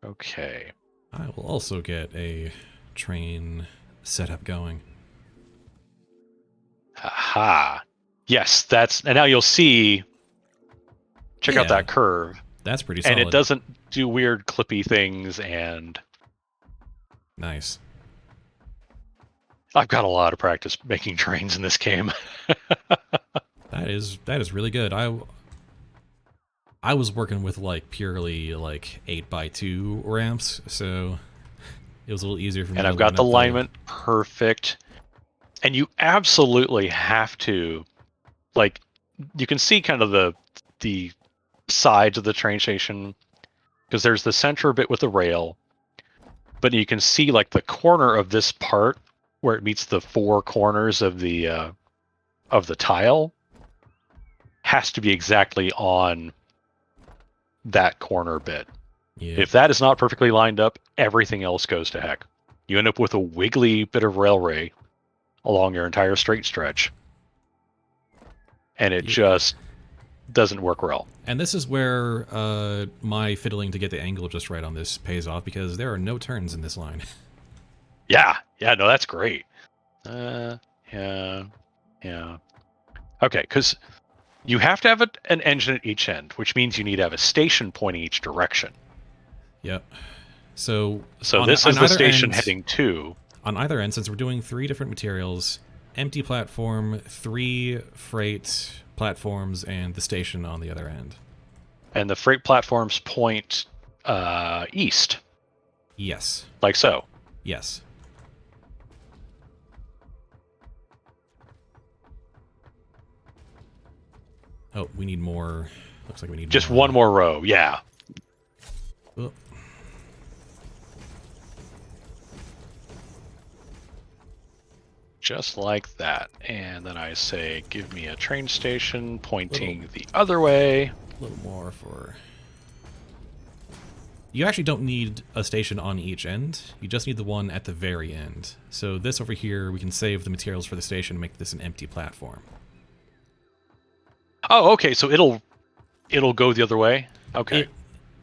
Okay. I will also get a train setup going. Aha. Yes, and now you'll see. Check out that curve. That's pretty solid. And it doesn't do weird clippy things and... Nice. I've got a lot of practice making trains in this game. That is really good. I was working with like purely like 8x2 ramps, so it was a little easier for me And to I've got line the up alignment perfect. And you absolutely have to, like, you can see kind of the sides of the train station because there's the center bit with the rail, but you can see like the corner of this part where it meets the four corners of the tile has to be exactly on that corner bit. Yeah. If that is not perfectly lined up, everything else goes to heck. You end up with a wiggly bit of railway along your entire straight stretch, and it Yeah. just doesn't work well. And this is where my fiddling to get the angle just right on this pays off, because there are no turns in this line. Yeah, no, that's great. Yeah. Okay, because you have to have an engine at each end, which means you need to have a station pointing each direction. Yep. So This is the station end, heading to. On either end, since we're doing 3 different materials, empty platform, 3 freight platforms, and the station on the other end. And the freight platforms point east. Yes. Like so. Yes. Oh, we need more. Looks like we need Just more. one more row, yeah. Oh. Just like that. And then I say, give me a train station pointing the other way. A little more for... You actually don't need a station on each end. You just need the one at the very end. So this over here, we can save the materials for the station and make this an empty platform. Oh, okay. So it'll go the other way. Okay.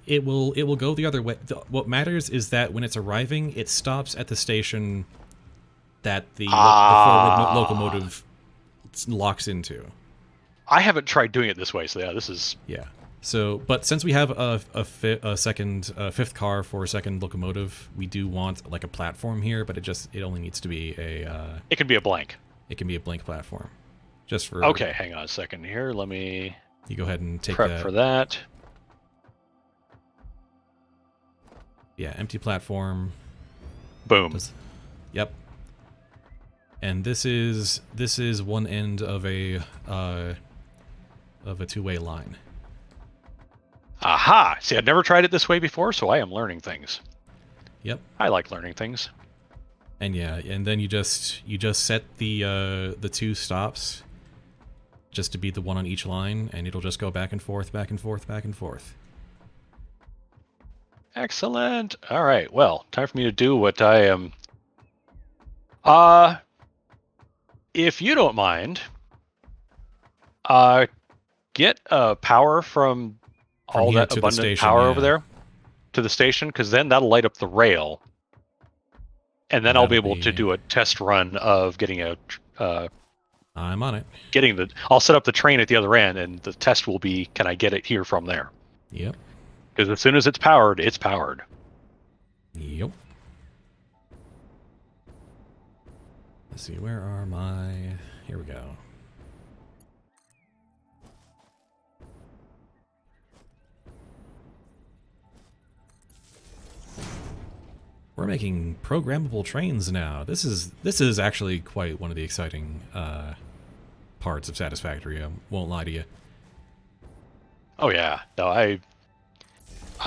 It will go the other way. What matters is that when it's arriving, it stops at the station that the forward locomotive locks into. I haven't tried doing it this way, so yeah, this is... Yeah. So, but since we have a fifth car for a second locomotive, we do want like a platform here, but it only needs to be a... it can be a blank. It can be a blank platform. Just for... Okay, hang on a second here. Let me... You go ahead and take prep that. for that. Yeah, empty platform. Boom. Yep. And this is one end of a two-way line. Aha! See, I've never tried it this way before, so I am learning things. Yep. I like learning things. And yeah, and then you just set the 2 stops just to be the one on each line, and it'll just go back and forth, back and forth, back and forth. Excellent. All right. Well, time for me to do what I am. If you don't mind, get power from all that abundant power over there to the station, because then that'll light up the rail, and then I'll be able to do a test run of getting a. I'm on it. I'll set up the train at the other end, and the test will be, can I get it here from there? Yep. Because as soon as it's powered, it's powered. Yep. Let's see, where are my... Here we go. We're making programmable trains now. This is actually quite one of the exciting parts of Satisfactory. I won't lie to you. Oh yeah, no, I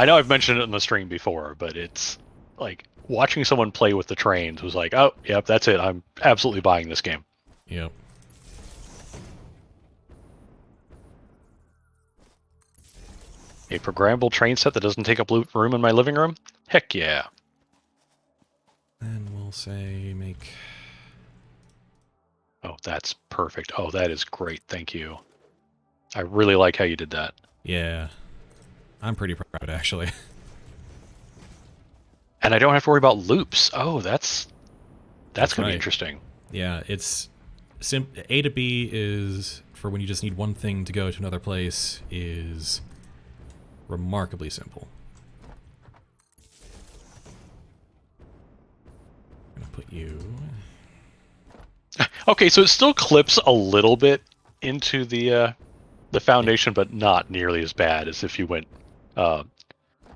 know I've mentioned it in the stream before, but it's like watching someone play with the trains was like, oh, yep, that's it. I'm absolutely buying this game. Yep. A programmable train set that doesn't take up room in my living room? Heck yeah. And we'll say make... Oh, that's perfect. Oh, that is great. Thank you. I really like how you did that. Yeah. I'm pretty proud, actually. And I don't have to worry about loops. Oh, that's going to right. be interesting. Yeah, it's... A to B is, for when you just need one thing to go to another place, is remarkably simple. I'm going to put you... Okay, so it still clips a little bit into the foundation, but not nearly as bad as if you went uh,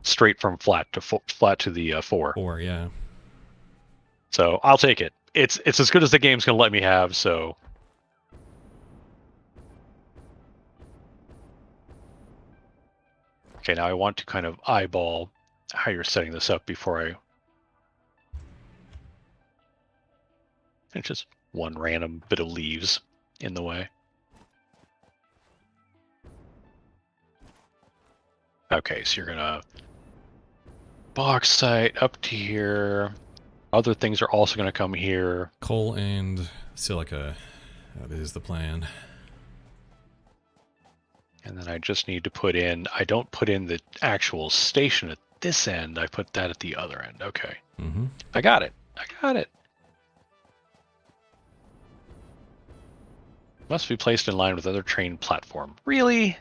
straight from flat to the 4. Or yeah. So I'll take it. It's as good as the game's gonna let me have. So okay, now I want to kind of eyeball how you're setting this up before I. It's just one random bit of leaves in the way. Okay, so you're gonna bauxite up to here. Other things are also gonna come here. Coal and silica. That is the plan. And then I just need to put in, I don't put in the actual station at this end, I put that at the other end. Okay. Mm-hmm. I got it. Must be placed in line with other train platform. Really?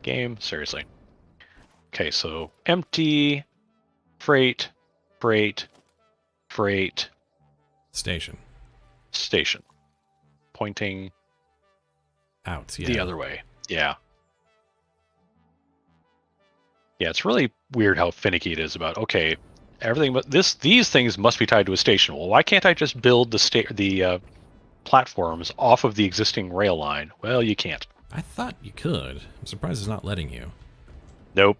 Game, seriously. Okay, so empty, freight, freight, freight, Station. station. Pointing Out, yeah. the other way. Yeah. Yeah, it's really weird how finicky it is about, okay, everything but these things must be tied to a station. Well, why can't I just build the platforms off of the existing rail line? Well, you can't. I thought you could. I'm surprised it's not letting you. Nope.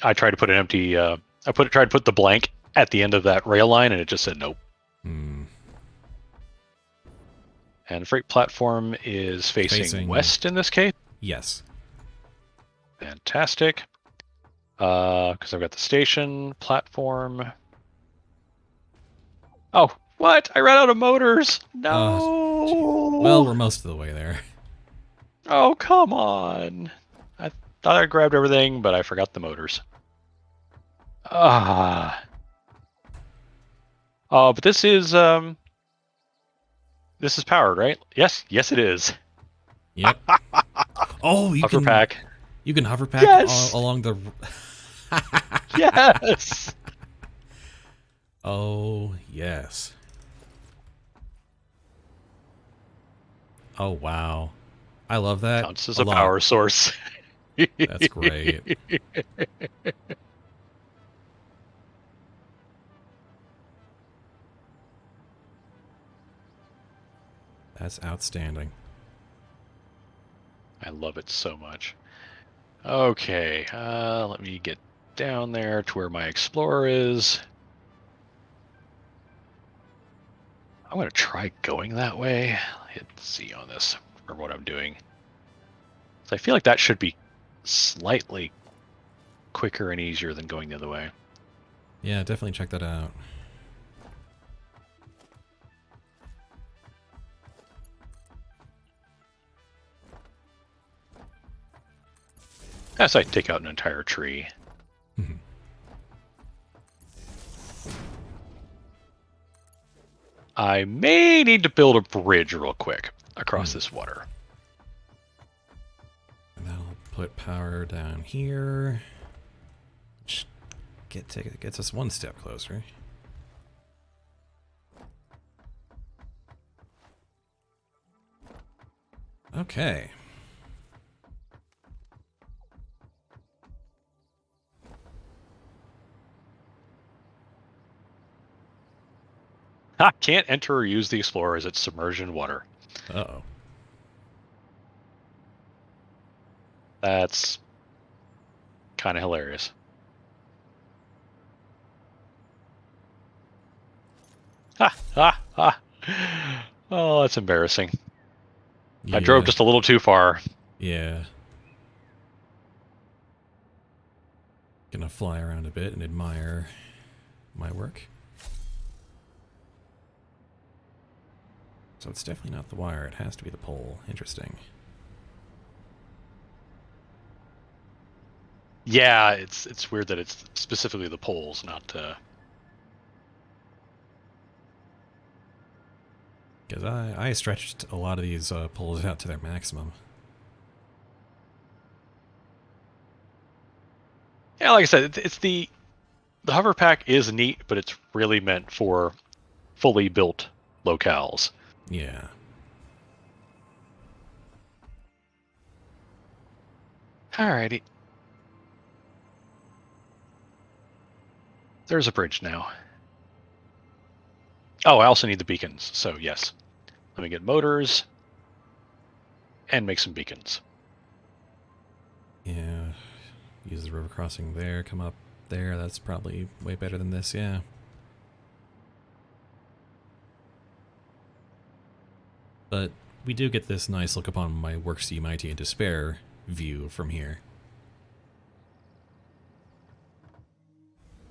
I tried to put an empty tried to put the blank at the end of that rail line and it just said nope. Hmm. And freight platform is facing west in this case. Yes. Fantastic. Because I've got the station platform. Oh, what? I ran out of motors. No. Well, we're most of the way there. Oh, come on. I thought I grabbed everything, but I forgot the motors. Oh, but this is powered, right? Yes, it is. Yep. Oh, you Hover can pack. You can hover pack Yes! along the. Yes. Oh yes. Oh wow, I love that. Counts as a power source. That's great. That's outstanding. I love it so much. Okay, let me get down there to where my explorer is. I'm going to try going that way. Hit C on this for what I'm doing. So I feel like that should be slightly quicker and easier than going the other way. Yeah, definitely check that out. As I take out an entire tree. I may need to build a bridge real quick across this water. And that'll put power down here. Which gets us one step closer. Okay. Ha! Can't enter or use the Explorer as it's submerged in water. Uh-oh. That's kind of hilarious. Ha! Ha! Ha! Oh, that's embarrassing. Yeah. I drove just a little too far. Yeah. Gonna fly around a bit and admire my work. So it's definitely not the wire, it has to be the pole. Interesting. Yeah, it's weird that it's specifically the poles, not Because I stretched a lot of these poles out to their maximum. Yeah, like I said, it's the hover pack is neat, but it's really meant for fully built locales. Yeah. Alrighty. There's a bridge now. Oh, I also need the beacons, so yes. Let me get motors and make some beacons. Yeah. Use the river crossing there, come up there. That's probably way better than this, yeah. But we do get this nice look upon my work see mighty and despair view from here.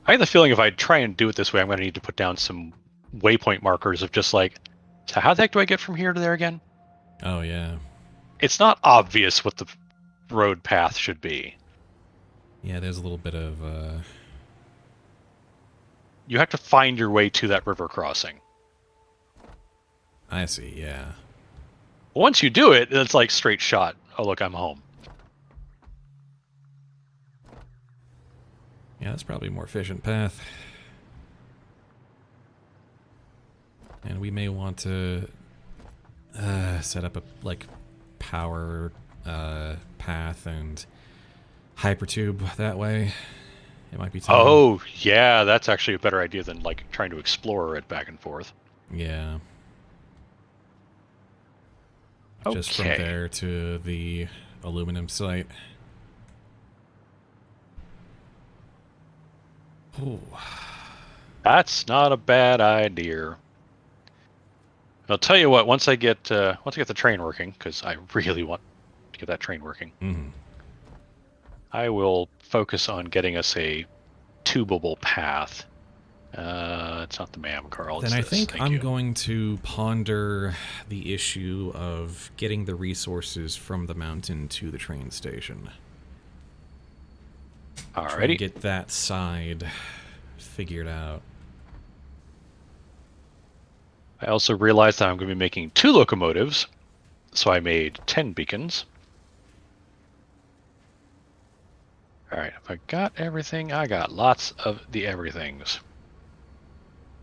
I have the feeling if I try and do it this way, I'm going to need to put down some waypoint markers of just like, so how the heck do I get from here to there again? Oh, yeah. It's not obvious what the road path should be. Yeah, there's a little bit of, You have to find your way to that river crossing. I see, yeah. Once you do it, it's like straight shot. Oh, look, I'm home. Yeah, that's probably a more efficient path. And we may want to set up a, like, power path and hypertube that way. It might be time. Oh, yeah, that's actually a better idea than like trying to explore it back and forth. Yeah. Okay. Just from there to the aluminum site. Ooh. That's not a bad idea. I'll tell you what. Once I get the train working, because I really want to get that train working, I will focus on getting us a tubable path. It's not the MAM, Carl. Then I think Thank I'm you. going to ponder the issue of getting the resources from the mountain to the train station. Try and Alrighty. get that side figured out. I also realized that I'm going to be making 2 locomotives, so I made 10 beacons. Alright, if I got everything, I got lots of the everythings.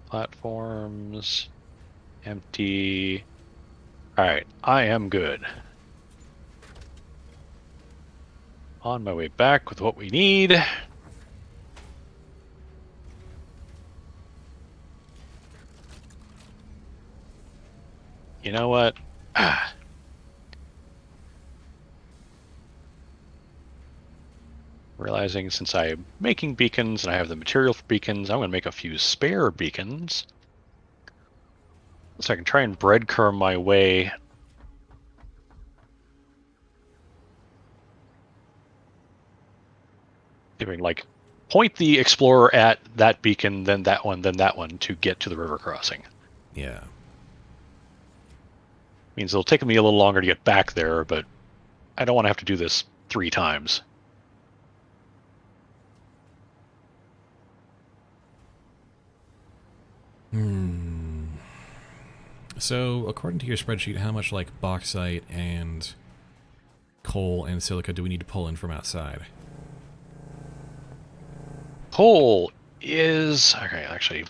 Platforms, empty. Alright, I am good. On my way back with what we need. You know what? Realizing since I'm making beacons and I have the material for beacons, I'm going to make a few spare beacons. So I can try and breadcrumb my way. Doing like point the explorer at that beacon, then that one to get to the river crossing. Yeah. Means it'll take me a little longer to get back there, but I don't want to have to do this 3 times. So, according to your spreadsheet, how much like bauxite and coal and silica do we need to pull in from outside? Coal is okay. Actually,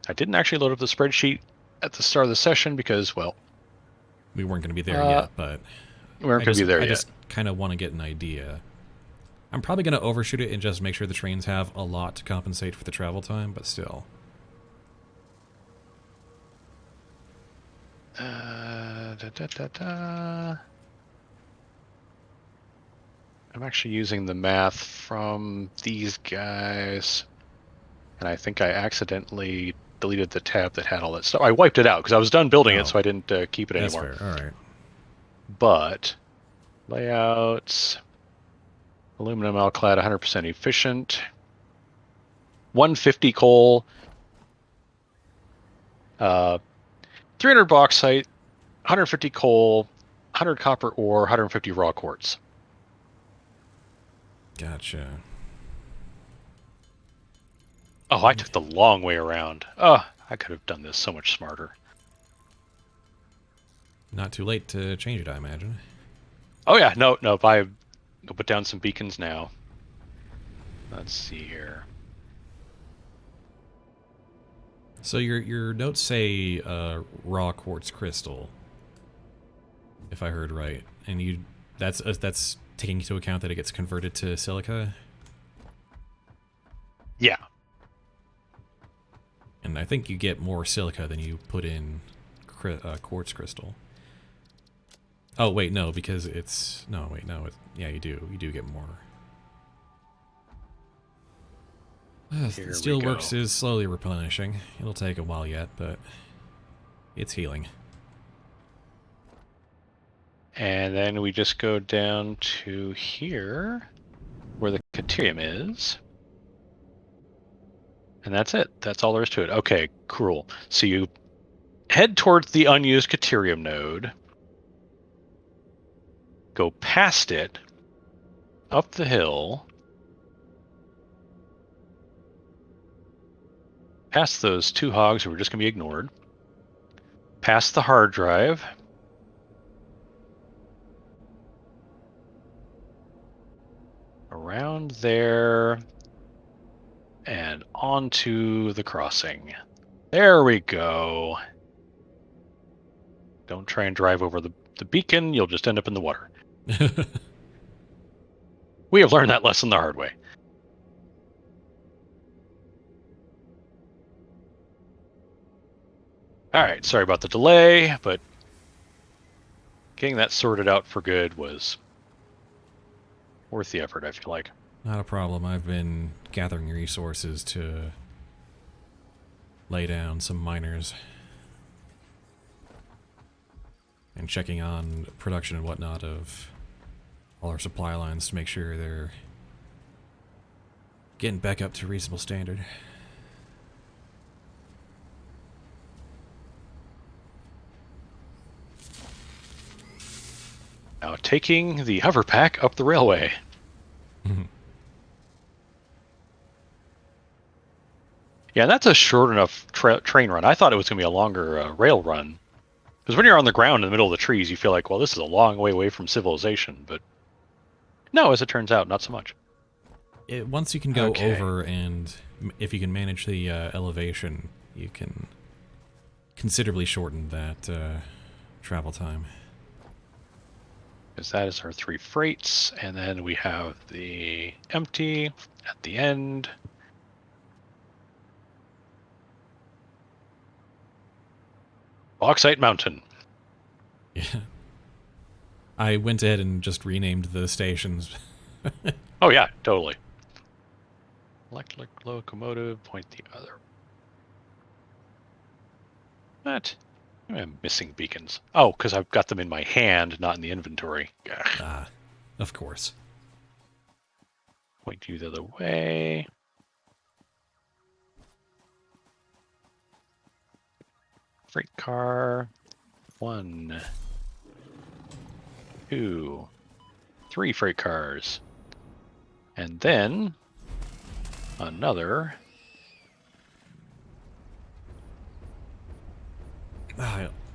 I didn't actually load up the spreadsheet at the start of the session because, well, We weren't going to be there yet, but we aren't going to be there I yet. just kind of want to get an idea. I'm probably going to overshoot it and just make sure the trains have a lot to compensate for the travel time, but still. I'm actually using the math from these guys, and I think I accidentally deleted the tab that had all that stuff. I wiped it out because I was done building it, so I didn't keep it anymore. That's fair. All right. But layouts, aluminum alclad, 100% efficient, 150 coal, 300 bauxite, 150 coal, 100 copper ore, 150 raw quartz. Gotcha. Oh, I took the long way around. Oh, I could have done this so much smarter. Not too late to change it, I imagine. Oh yeah, no, I go put down some beacons now. Let's see here. So your notes say raw quartz crystal, if I heard right, and that's taking into account that it gets converted to silica. Yeah. And I think you get more silica than you put in quartz crystal. Oh wait, no, because it's yeah, you do get more. Here we Steelworks go. is slowly replenishing. It'll take a while yet, but it's healing. And then we just go down to here, where the Caterium is. And that's it. That's all there is to it. Okay, cool. So you head towards the unused Caterium node, go past it, up the hill, past those two hogs who are just going to be ignored, past the hard drive, around there, and onto the crossing. There we go. Don't try and drive over the beacon. You'll just end up in the water. We have learned that lesson the hard way. All right, sorry about the delay, but getting that sorted out for good was worth the effort, I feel like. Not a problem. I've been gathering resources to lay down some miners and checking on production and whatnot of all our supply lines to make sure they're getting back up to reasonable standard. Now taking the hover pack up the railway. Yeah, that's a short enough train run. I thought it was going to be a longer rail run. Because when you're on the ground in the middle of the trees, you feel like, well, this is a long way away from civilization. But no, as it turns out, not so much. Once you can go over, and if you can manage the elevation, you can considerably shorten that travel time. Because that is our 3 freights. And then we have the empty at the end. Bauxite Mountain. Yeah. I went ahead and just renamed the stations. Oh, yeah, totally. Electric locomotive, point the other. What? I'm missing beacons. Oh, because I've got them in my hand, not in the inventory. Ah, of course. Point you the other way. Freight car. 1, 2, 3 freight cars. And then another.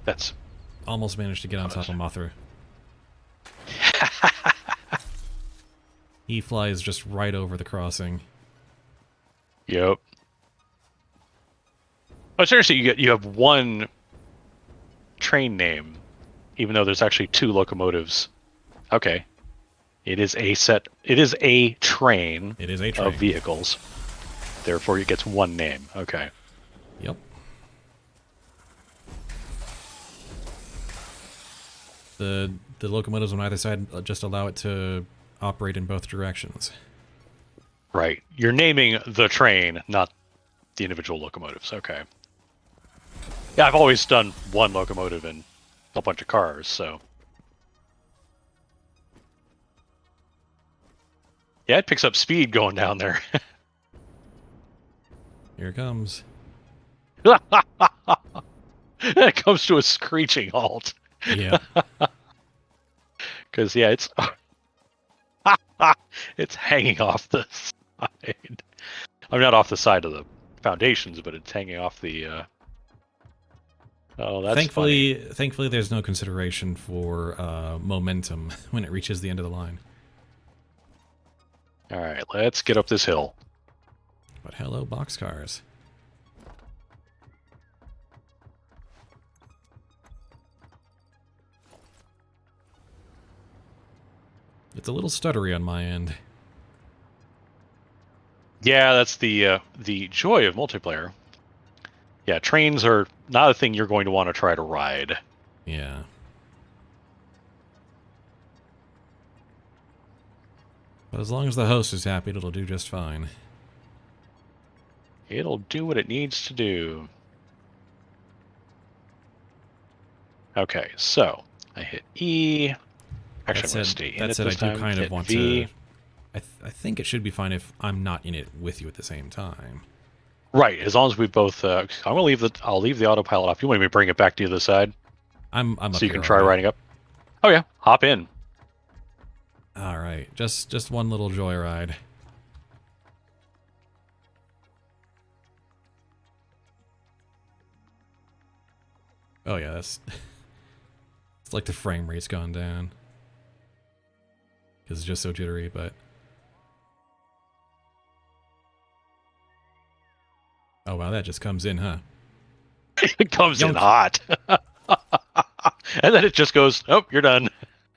That's almost managed to get on top of Mothra. He flies just right over the crossing. Yep. Oh, seriously, you have one train name, even though there's actually 2 locomotives. Okay. It is a train. It is a train of vehicles. Therefore, it gets one name. Okay. Yep. The locomotives on either side just allow it to operate in both directions. Right. You're naming the train, not the individual locomotives. Okay. Yeah, I've always done one locomotive and a bunch of cars, so. Yeah, it picks up speed going down there. Here it comes. It comes to a screeching halt. Yeah. Because, yeah, it's hanging off the side. I'm not off the side of the foundations, but it's hanging off the... Oh, that's Thankfully, there's no consideration for momentum when it reaches the end of the line. All right, let's get up this hill. But hello, boxcars. It's a little stuttery on my end. Yeah, that's the joy of multiplayer. Yeah, trains are not a thing you're going to want to try to ride. Yeah. But as long as the host is happy, it'll do just fine. It'll do what it needs to do. Okay, so I hit E. Actually, I'm going to stay in it this time. I do kind of Hit want V. to... I think it should be fine if I'm not in it with you at the same time. Right, as long as we both. I'm gonna leave the. I'll leave the autopilot off. You want me to bring it back to the other side I'm up so you here can try already. riding up? Oh yeah, hop in. All right, just one little joyride. Oh yeah, that's. It's like the frame rate's gone down because it's just so jittery, but. Oh wow, that just comes in, huh? It comes in Yonk. hot, and then it just goes. Oh, you're done.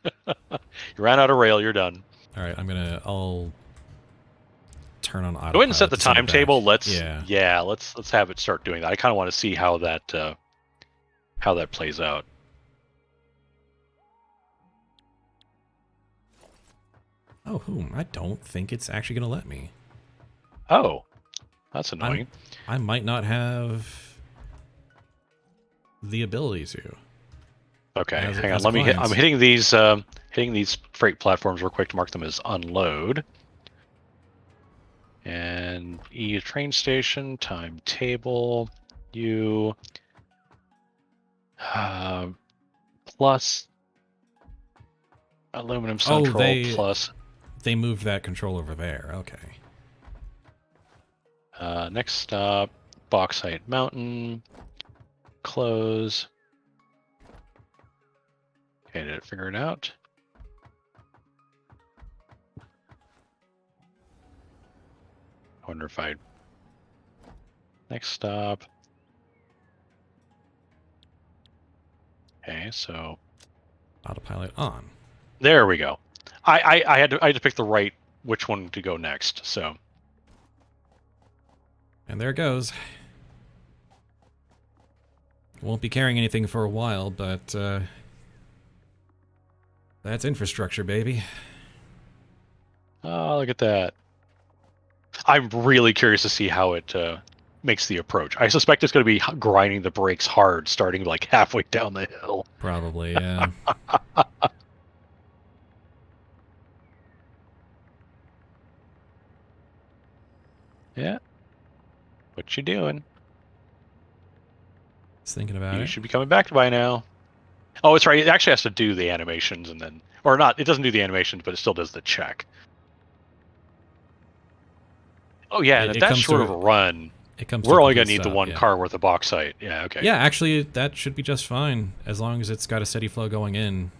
You ran out of rail. You're done. All right, I'll turn on autopilot. Go ahead and set the to send it timetable. back. Let's. Yeah. Yeah. Let's have it start doing that. I kind of want to see how that plays out. Oh, I don't think it's actually gonna let me. Oh, that's annoying. I might not have the ability to. Okay, hang on. Let me hit. I'm hitting these freight platforms real quick to mark them as unload. And E train station timetable U plus aluminum central plus. They moved that control over there. Okay. Next stop, Bauxite Mountain. Close. Okay, did it figure it out? I wonder if I... Next stop. Okay, so... Autopilot on. There we go. I had to pick the right which one to go next, so... And there it goes. Won't be carrying anything for a while, but that's infrastructure, baby. Oh, look at that. I'm really curious to see how it makes the approach. I suspect it's going to be grinding the brakes hard, starting like halfway down the hill. Probably, yeah. Yeah. What you doing? Just thinking about it. You should be coming back by now. Oh, it's right. It actually has to do the animations and then... Or not, it doesn't do the animations, but it still does the check. Oh, yeah, and if that's short of a run, we're only going to need the one car worth of bauxite. Yeah, okay. Yeah, actually, that should be just fine, as long as it's got a steady flow going in.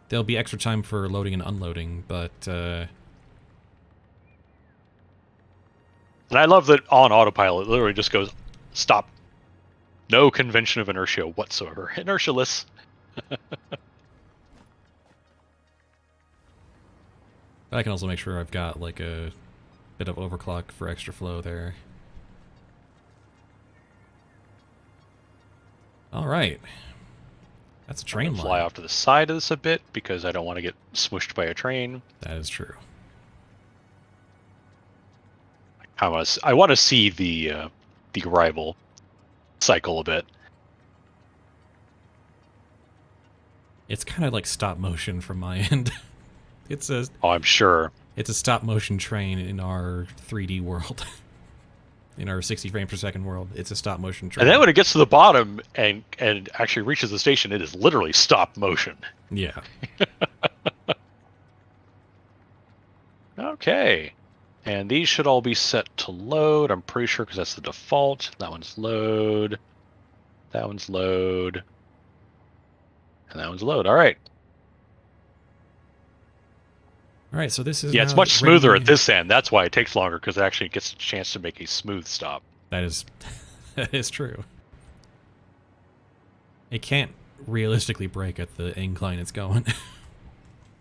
There'll be extra time for loading and unloading, but... And I love that on autopilot, it literally just goes, stop. No convention of inertia whatsoever. Inertialess. But I can also make sure I've got, like, a bit of overclock for extra flow there. Alright. That's a train line. Fly off to the side of this a bit, because I don't want to get smushed by a train. That is true. I want to see the arrival cycle a bit. It's kind of like stop motion from my end. It's a... Oh, I'm sure. It's a stop motion train in our 3D world. In our 60 frames per second world, it's a stop motion train. And then when it gets to the bottom and actually reaches the station, it is literally stop motion. Yeah. Okay. And these should all be set to load, I'm pretty sure, because that's the default. That one's load. That one's load. And that one's load. All right. All right, so this is it's much smoother at this end. That's why it takes longer, because it actually gets a chance to make a smooth stop. That is true. It can't realistically break at the incline it's going.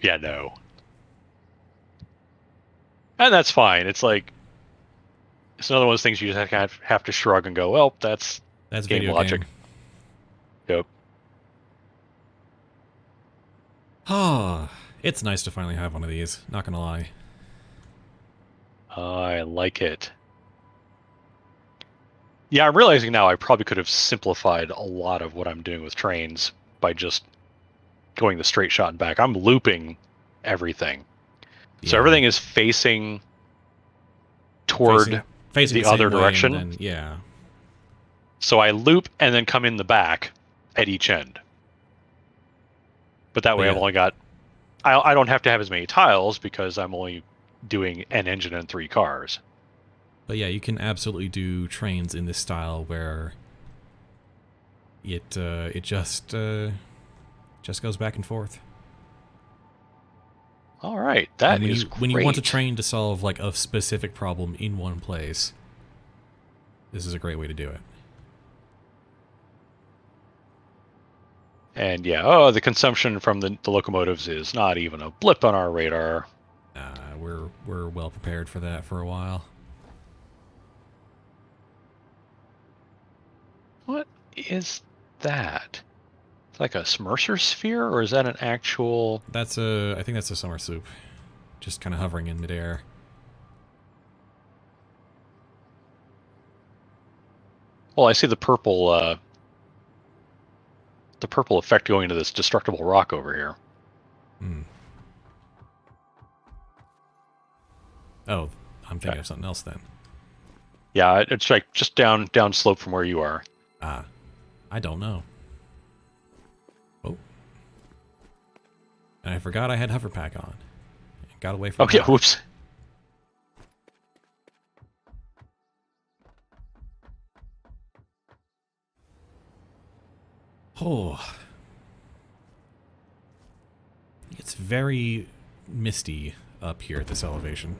Yeah, no. And that's fine. It's like, it's another one of those things you just kind of have to shrug and go, well, that's game video logic. game. Yep. Oh, it's nice to finally have one of these, not gonna lie. I like it. Yeah, I'm realizing now I probably could have simplified a lot of what I'm doing with trains by just going the straight shot and back. I'm looping everything. So Yeah. everything is facing toward Facing the the same other way, and direction. then, yeah. So I loop and then come in the back at each end. But that way I've only got... I don't have to have as many tiles because I'm only doing an engine and 3 cars. But yeah, you can absolutely do trains in this style where it just goes back and forth. All right, that and is when you want a great. train to solve like a specific problem in one place, this is a great way to do it. And yeah, the consumption from the locomotives is not even a blip on our radar. We're well prepared for that for a while. What is that? It's like a Mercer sphere, or is that an actual... I think that's a summer soup, just kind of hovering in midair. Well, I see the purple effect going into this destructible rock over here. Hmm. Oh, I'm thinking of something else then. Yeah, it's like just down slope from where you are. Ah, I don't know. Oh. And I forgot I had hover pack on. Got away from Oh yeah, power. whoops. Oh. It's very misty up here at this elevation.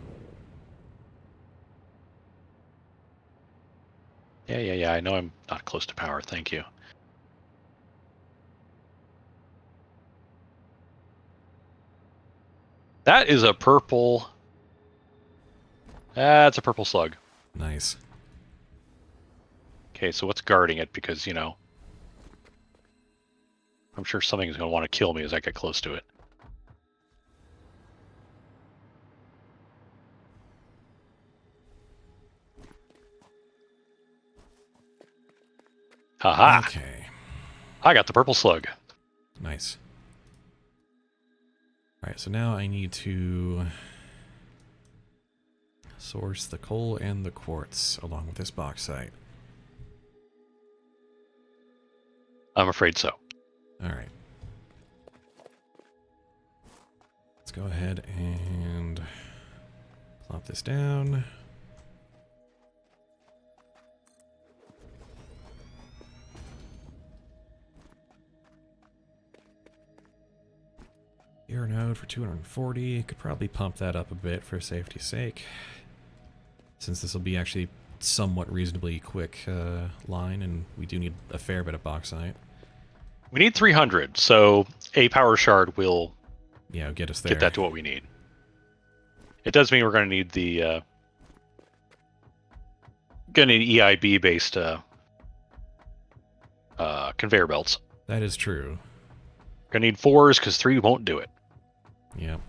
Yeah, I know I'm not close to power, thank you. That is a purple... That's a purple slug. Nice. Okay, so what's guarding it? Because, you know, I'm sure something's going to want to kill me as I get close to it. Haha! Okay. I got the purple slug. Nice. Alright, so now I need to source the coal and the quartz along with this bauxite. I'm afraid so. Alright. Let's go ahead and plop this down. Air node for 240. Could probably pump that up a bit for safety's sake, since this will be actually somewhat reasonably quick line, and we do need a fair bit of bauxite. We need 300, so a power shard will get us there. Get that to what we need. It does mean we're going to need the EIB based conveyor belts. That is true. Gonna need 4s because 3 won't do it. Yep.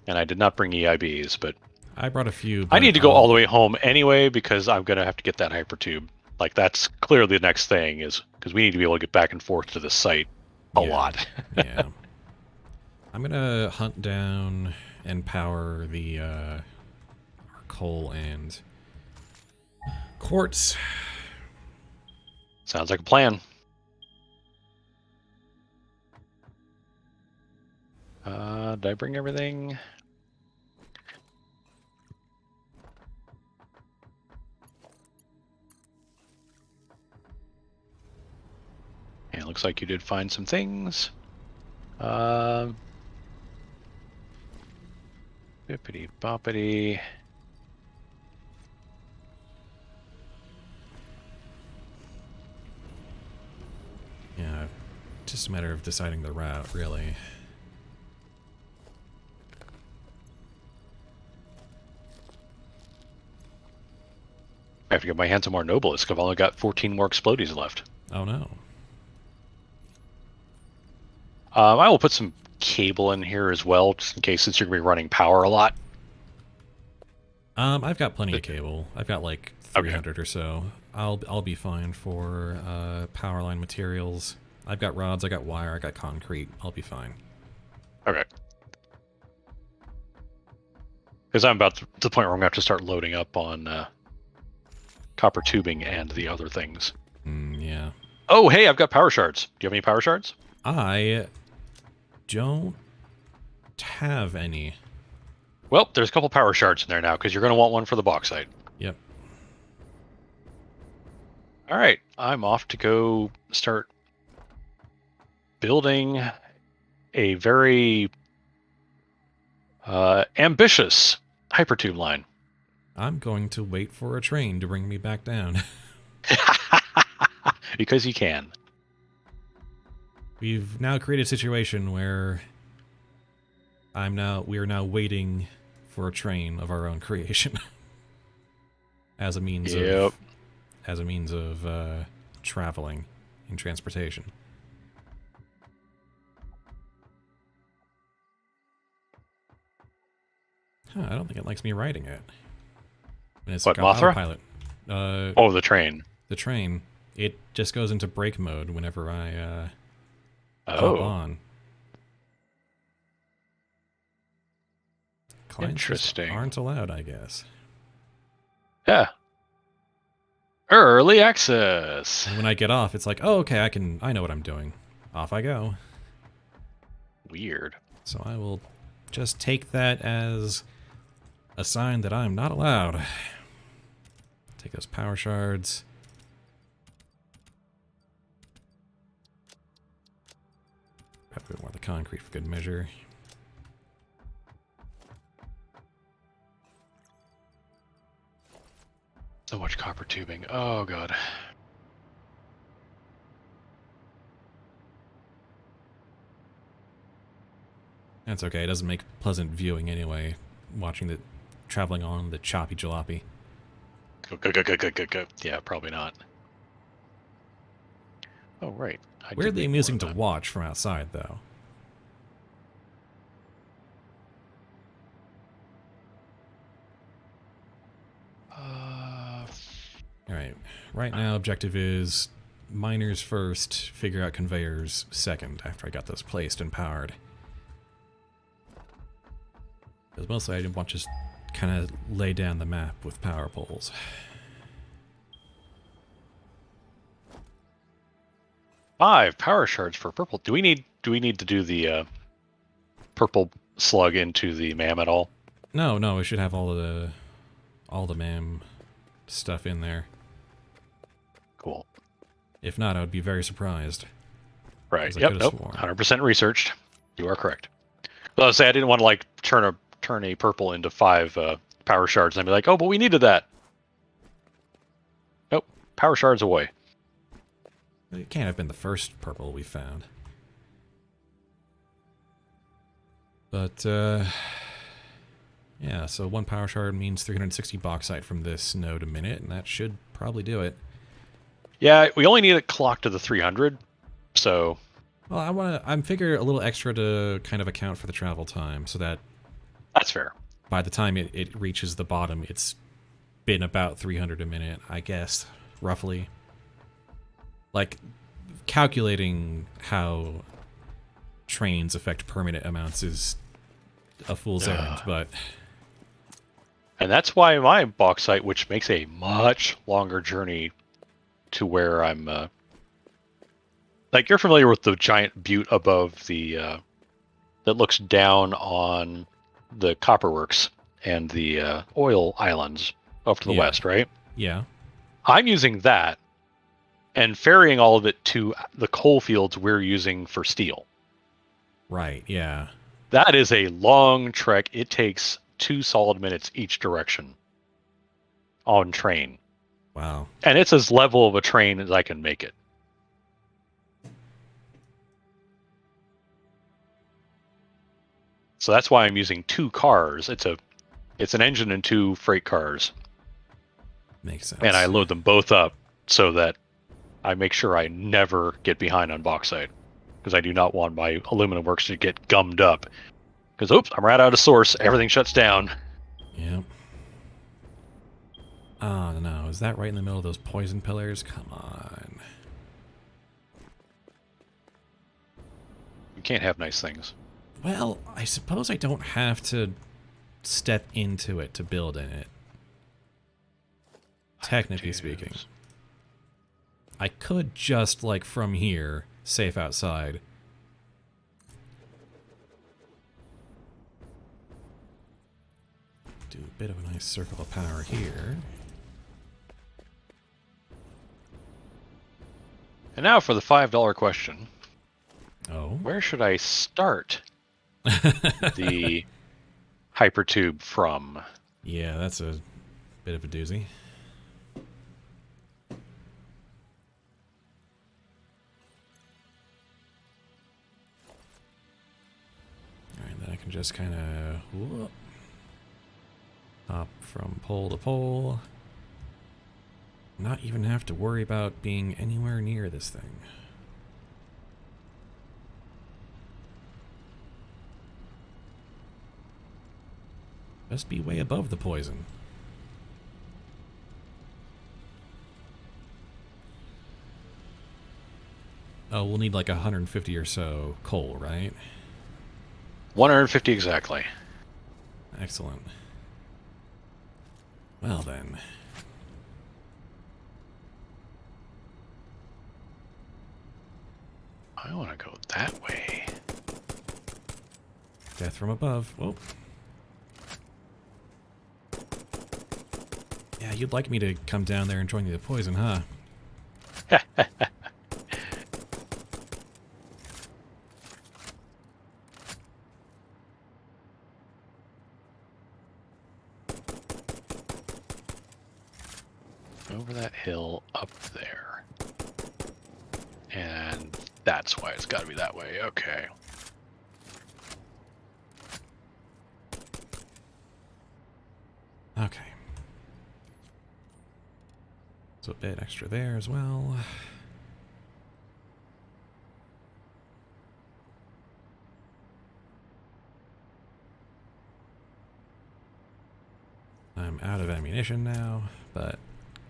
And I did not bring EIBs, but I brought a few. I need to go all the way home anyway because I'm gonna have to get that hypertube. Like that's clearly the next thing, is because we need to be able to get back and forth to the site a lot. Yeah. I'm gonna hunt down and power the our coal and quartz. Sounds like a plan. Did I bring everything? And it looks like you did find some things. Bippity boppity. Yeah, Just a matter of deciding the route, really. I have to get my hands on more Nobilis, because I've only got 14 more Explodies left. Oh no. I will put some cable in here as well, just in case, since you're going to be running power a lot. I've got plenty of cable. I've got like 300 or so. I'll be fine for power line materials. I've got rods, I got wire, I got concrete. I'll be fine. Okay. Because I'm about to the point where I'm going to have to start loading up on copper tubing and the other things. Yeah. Oh, hey, I've got power shards. Do you have any power shards? I don't have any. Well, there's a couple power shards in there now, because you're going to want one for the bauxite. Yep. All right, I'm off to go start building a very ambitious hypertube line. I'm going to wait for a train to bring me back down. Because you can. We've now created a situation where we are now waiting for a train of our own creation. as a means of traveling and transportation. Huh, I don't think it likes me riding it. When it's What, got Mothra? autopilot. Oh, the train. The train. It just goes into brake mode whenever I hop on. Clients Interesting. aren't allowed, I guess. Yeah. Early access. And when I get off, it's like, oh, okay, I know what I'm doing. Off I go. Weird. So I will just take that as a sign that I'm not allowed. Take those power shards. Grab a bit more of the concrete for good measure. So much copper tubing. Oh, God. That's okay. It doesn't make pleasant viewing anyway, traveling on the choppy jalopy. Go. Yeah, probably not. Oh, right. Weirdly amusing to watch from outside, though. Alright. Right now, objective is miners first, figure out conveyors second, after I got those placed and powered. Because mostly I didn't want to just kind of lay down the map with power poles. Five power shards for purple. Do we need to do the purple slug into the MAM at all? No, we should have all the MAM stuff in there. Cool. If not, I would be very surprised. Right. Yep. Nope. 100% researched. You are correct. Well, I say I didn't want to like turn a purple into 5 power shards and be like, oh, but we needed that. Nope. Power shards away. It can't have been the first purple we found. But, yeah, so 1 power shard means 360 bauxite from this node a minute, and that should probably do it. Yeah, we only need it clocked to the 300, so... Well, I'm figuring a little extra to kind of account for the travel time, so that... That's fair. By the time it reaches the bottom, it's been about 300 a minute, I guess, roughly. Like, calculating how trains affect per minute amounts is a fool's errand, but... And that's why my bauxite, which makes a much longer journey to where I'm... like, you're familiar with the giant butte above the... that looks down on the copper works and the oil islands off to the west, right? Yeah. I'm using that and ferrying all of it to the coal fields we're using for steel. Right, yeah. That is a long trek. It takes 2 solid minutes each direction on train. Wow. And it's as level of a train as I can make it. So that's why I'm using 2 cars. It's an engine and 2 freight cars. Makes sense. And I load them both up so that I make sure I never get behind on bauxite, because I do not want my aluminum works to get gummed up. Because, oops, I'm right out of source. Everything shuts down. Yep. Oh, no. Is that right in the middle of those poison pillars? Come on. You can't have nice things. Well, I suppose I don't have to step into it to build in it. Technically speaking. I could just, like, from here, safe outside. Do a bit of a nice circle of power here. And now for the $5 question. Oh. Where should I start the hypertube from? Yeah, that's a bit of a doozy. Alright, then I can just kind of hop from pole to pole. Not even have to worry about being anywhere near this thing. Just be way above the poison. Oh, we'll need like 150 or so coal, right? 150 exactly. Excellent. Well then. I want to go that way. Death from above. Whoa. Yeah, you'd like me to come down there and join you the poison, huh? Over that hill, up there. And that's why it's got to be that way. Okay. Okay. So a bit extra there as well. I'm out of ammunition now, but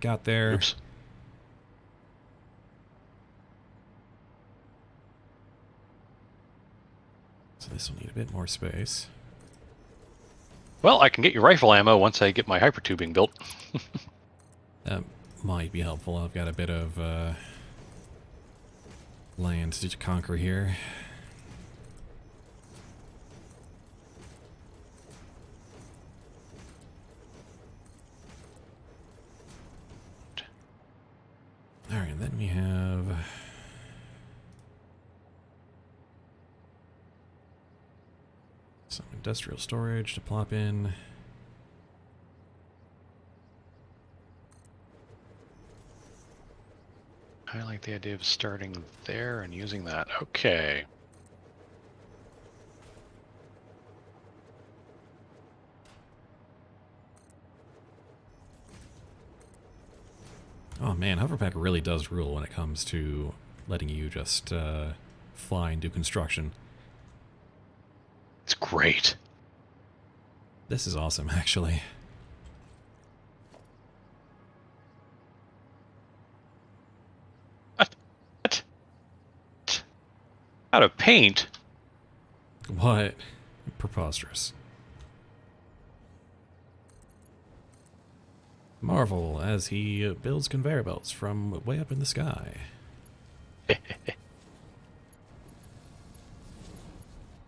got there. Oops. So this will need a bit more space. Well, I can get you rifle ammo once I get my hypertubing built. That might be helpful. I've got a bit of land to conquer here. Alright, then we have some industrial storage to plop in. I like the idea of starting there and using that. Okay. Oh man, Hoverpack really does rule when it comes to letting you just fly and do construction. It's great. This is awesome, actually. What? Out of paint? What? Preposterous. Marvel as he builds conveyor belts from way up in the sky.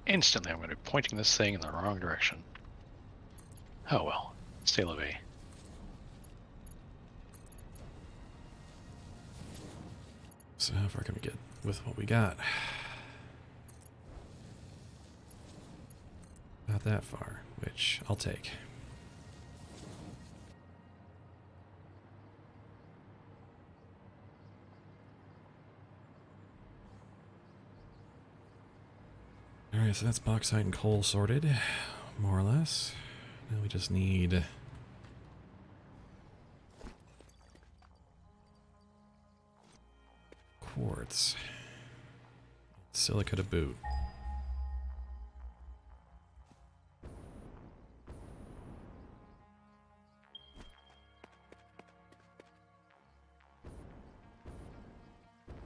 Instantly, I'm going to be pointing this thing in the wrong direction. Oh well. Stay low. So how far can we get with what we got? Not that far, which I'll take. Alright, Alright, so that's bauxite and coal sorted, more or less. Now we just need quartz. Silica to boot.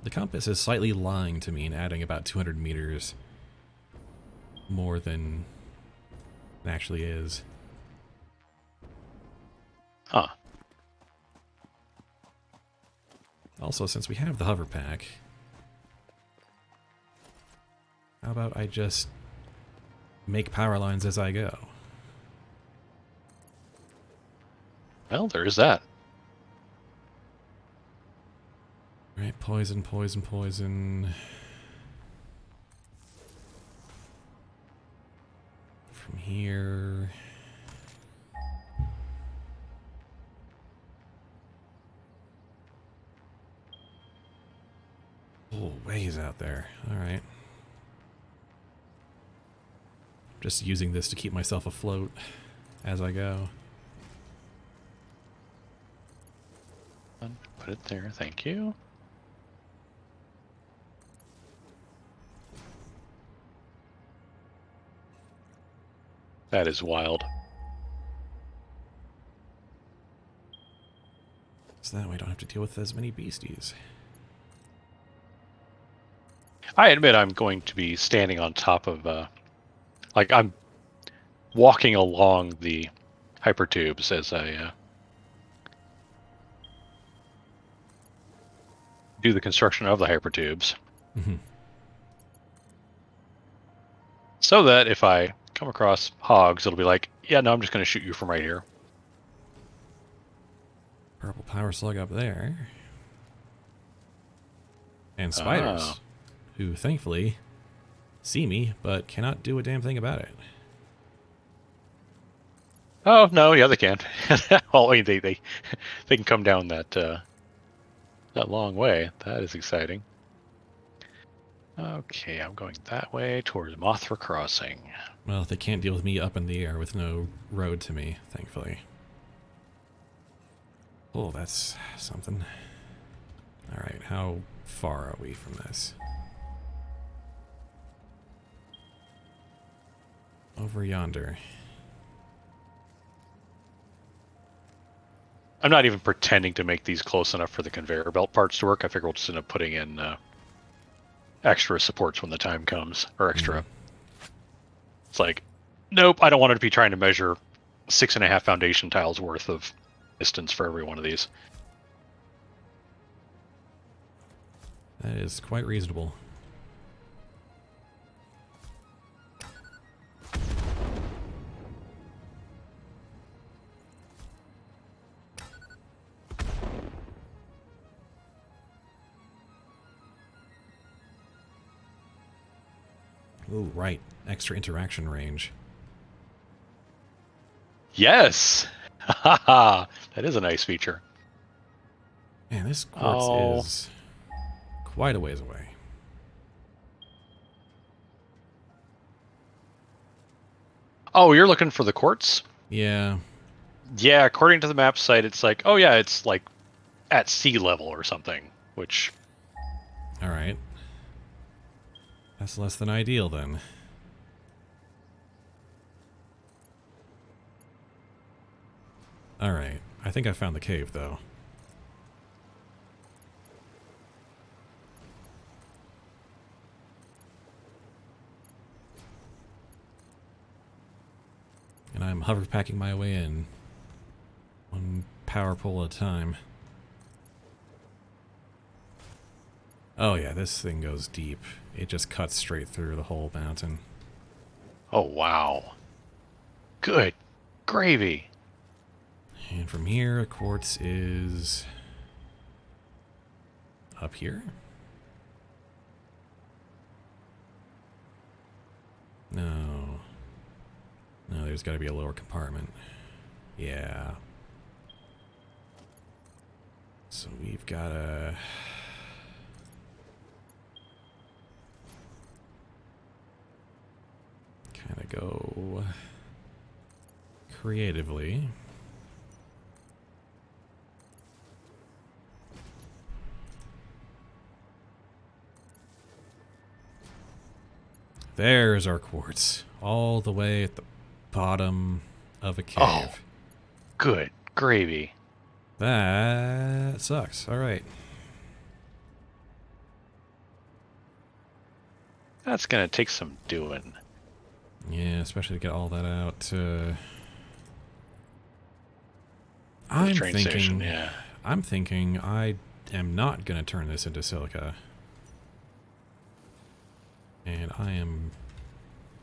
The compass is slightly lying to me and adding about 200 meters more than it actually is. Huh. Also, since we have the hover pack, how about I just make power lines as I go? Well, there is that. Right, poison, poison, poison. From here. Oh, ways out there. Alright. Just using this to keep myself afloat as I go. Put it there, thank you. That is wild. So that way I don't have to deal with as many beasties. I admit I'm going to be standing on top of, like I'm walking along the hypertubes as I do the construction of the hypertubes. Mm-hmm. So that if I come across hogs, it'll be like, yeah, no, I'm just going to shoot you from right here. Purple power slug up there. And spiders, Ah. who thankfully see me, but cannot do a damn thing about it. Oh no, yeah, they can. Well, I mean, they can come down that that long way. That is exciting. Okay, I'm going that way towards Mothra Crossing. Well, they can't deal with me up in the air with no road to me, thankfully. Oh, that's something. Alright, how far are we from this? Over yonder. I'm not even pretending to make these close enough for the conveyor belt parts to work. I figure we'll just end up putting in extra supports when the time comes, or extra. It's like, nope, I don't want to be trying to measure 6.5 foundation tiles worth of distance for every one of these. That is quite reasonable. Ooh, right. Extra interaction range. Yes! Haha! That is a nice feature. Man, this quartz is quite a ways away. Oh, you're looking for the quartz? Yeah. Yeah, according to the map site, it's like, oh yeah, it's like at sea level or something, which... Alright. That's less than ideal, then. Alright. I think I found the cave, though. And I'm hoverpacking my way in. One power pole at a time. Oh yeah, this thing goes deep. It just cuts straight through the whole mountain. Oh, wow. Good gravy. And from here, quartz is up here? No. No, there's got to be a lower compartment. Yeah. So we've got a... gonna go creatively. There's our quartz, all the way at the bottom of a cave. Oh, good gravy. That sucks. All right. That's gonna take some doing. Yeah, especially to get all that out. The train station, yeah. I'm thinking I am not going to turn this into silica. And I am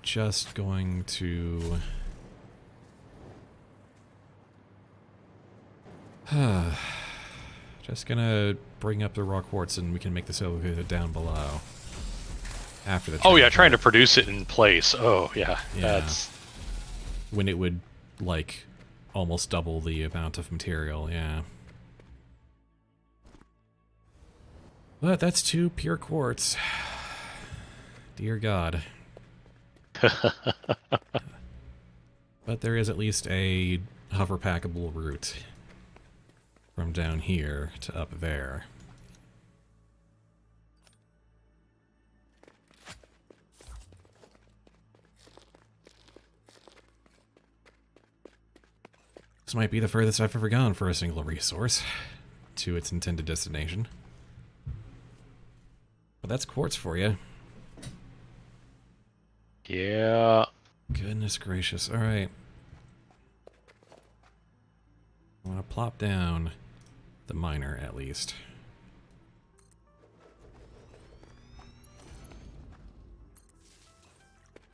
just going to... just going to bring up the raw quartz and we can make the silica down below. After the Oh, yeah, trying to produce it in place. Oh, yeah. That's... When it would, like, almost double the amount of material, yeah. But that's 2 pure quartz. Dear God. But there is at least a hover-packable route from down here to up there. This might be the furthest I've ever gone for a single resource to its intended destination. But that's quartz for you. Yeah. Goodness gracious. Alright. I want to plop down the miner, at least.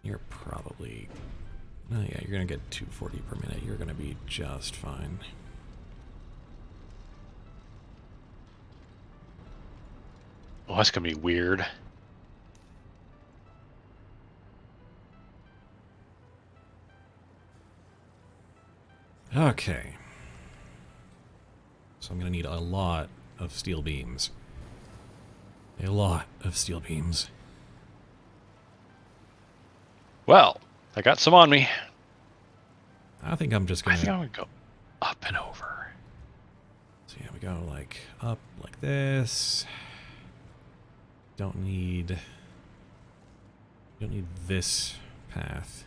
You're probably... Oh yeah, you're going to get 240 per minute. You're going to be just fine. Oh, that's going to be weird. Okay. So I'm going to need a lot of steel beams. A lot of steel beams. Well, I got some on me. I think I'm just going to... I think I'm going to go up and over. So yeah, we go like up like this. Don't need this path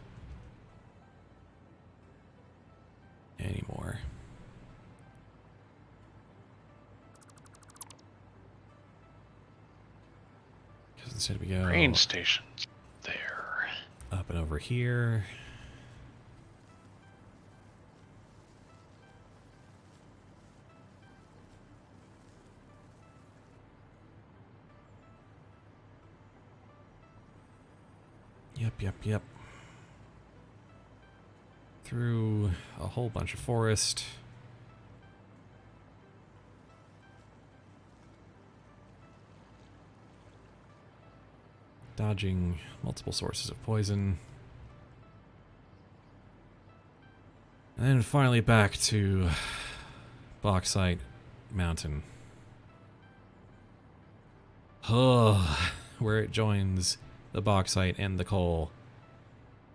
anymore. Because instead we go Train stations there. up and over here. Yep. Through a whole bunch of forest. Dodging multiple sources of poison. And then finally back to Bauxite Mountain. Oh, where it joins the bauxite and the coal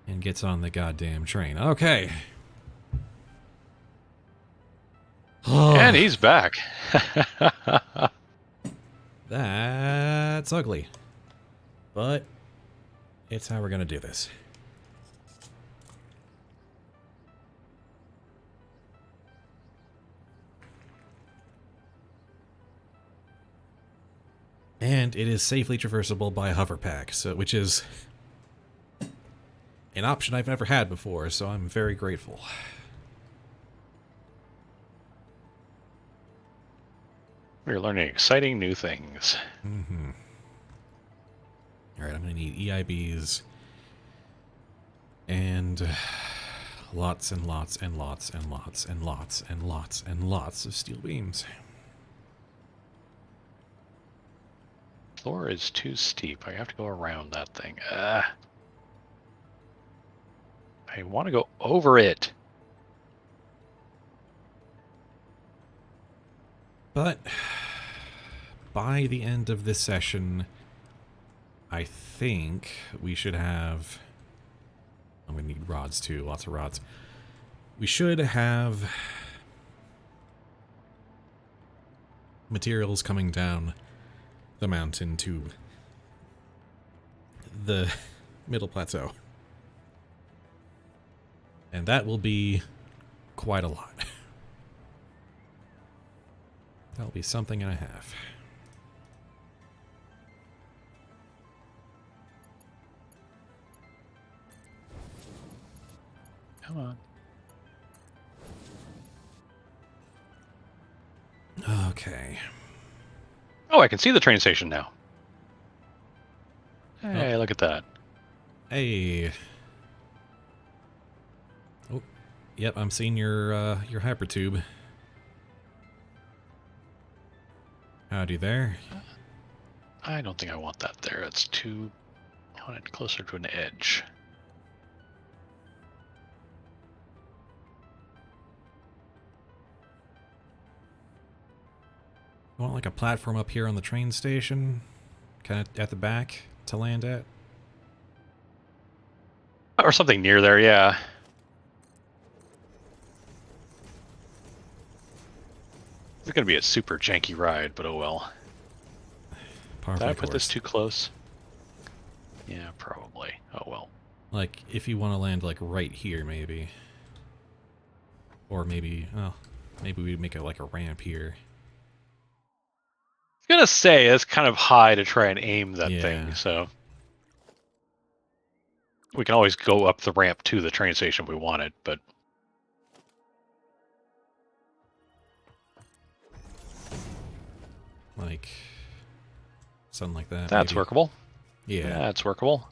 and gets on the goddamn train. Okay. Oh, And he's back. that's ugly. But it's how we're going to do this. And it is safely traversable by a hover pack, so which is an option I've never had before, so I'm very grateful. We're learning exciting new things. Mm-hmm. Alright, I'm going to need EIBs and lots and lots and lots and lots and lots and lots and lots of steel beams. Floor is too steep. I have to go around that thing. I want to go over it. But by the end of this session, I think we should have... I'm going need rods too, lots of rods. We should have materials coming down the mountain to the middle plateau. And that will be quite a lot. That'll be something and a half. Come on. Okay. Oh, I can see the train station now. Hey, look at that. Hey. Oh, yep, I'm seeing your hypertube. Howdy there. I don't think I want that there. It's too... I want it closer to an edge. You want like a platform up here on the train station? Kind of at the back to land at? Or something near there, yeah. It's going to be a super janky ride, but oh well. Par Did I for the put this course. too close? Yeah, probably. Oh well. Like, if you want to land like right here, maybe. Or maybe, well, maybe we make it like a ramp here. I was going to say, it's kind of high to try and aim that Yeah. thing, so... We can always go up the ramp to the train station if we wanted, but... Like, something like that. That's maybe. workable. Yeah. That's workable.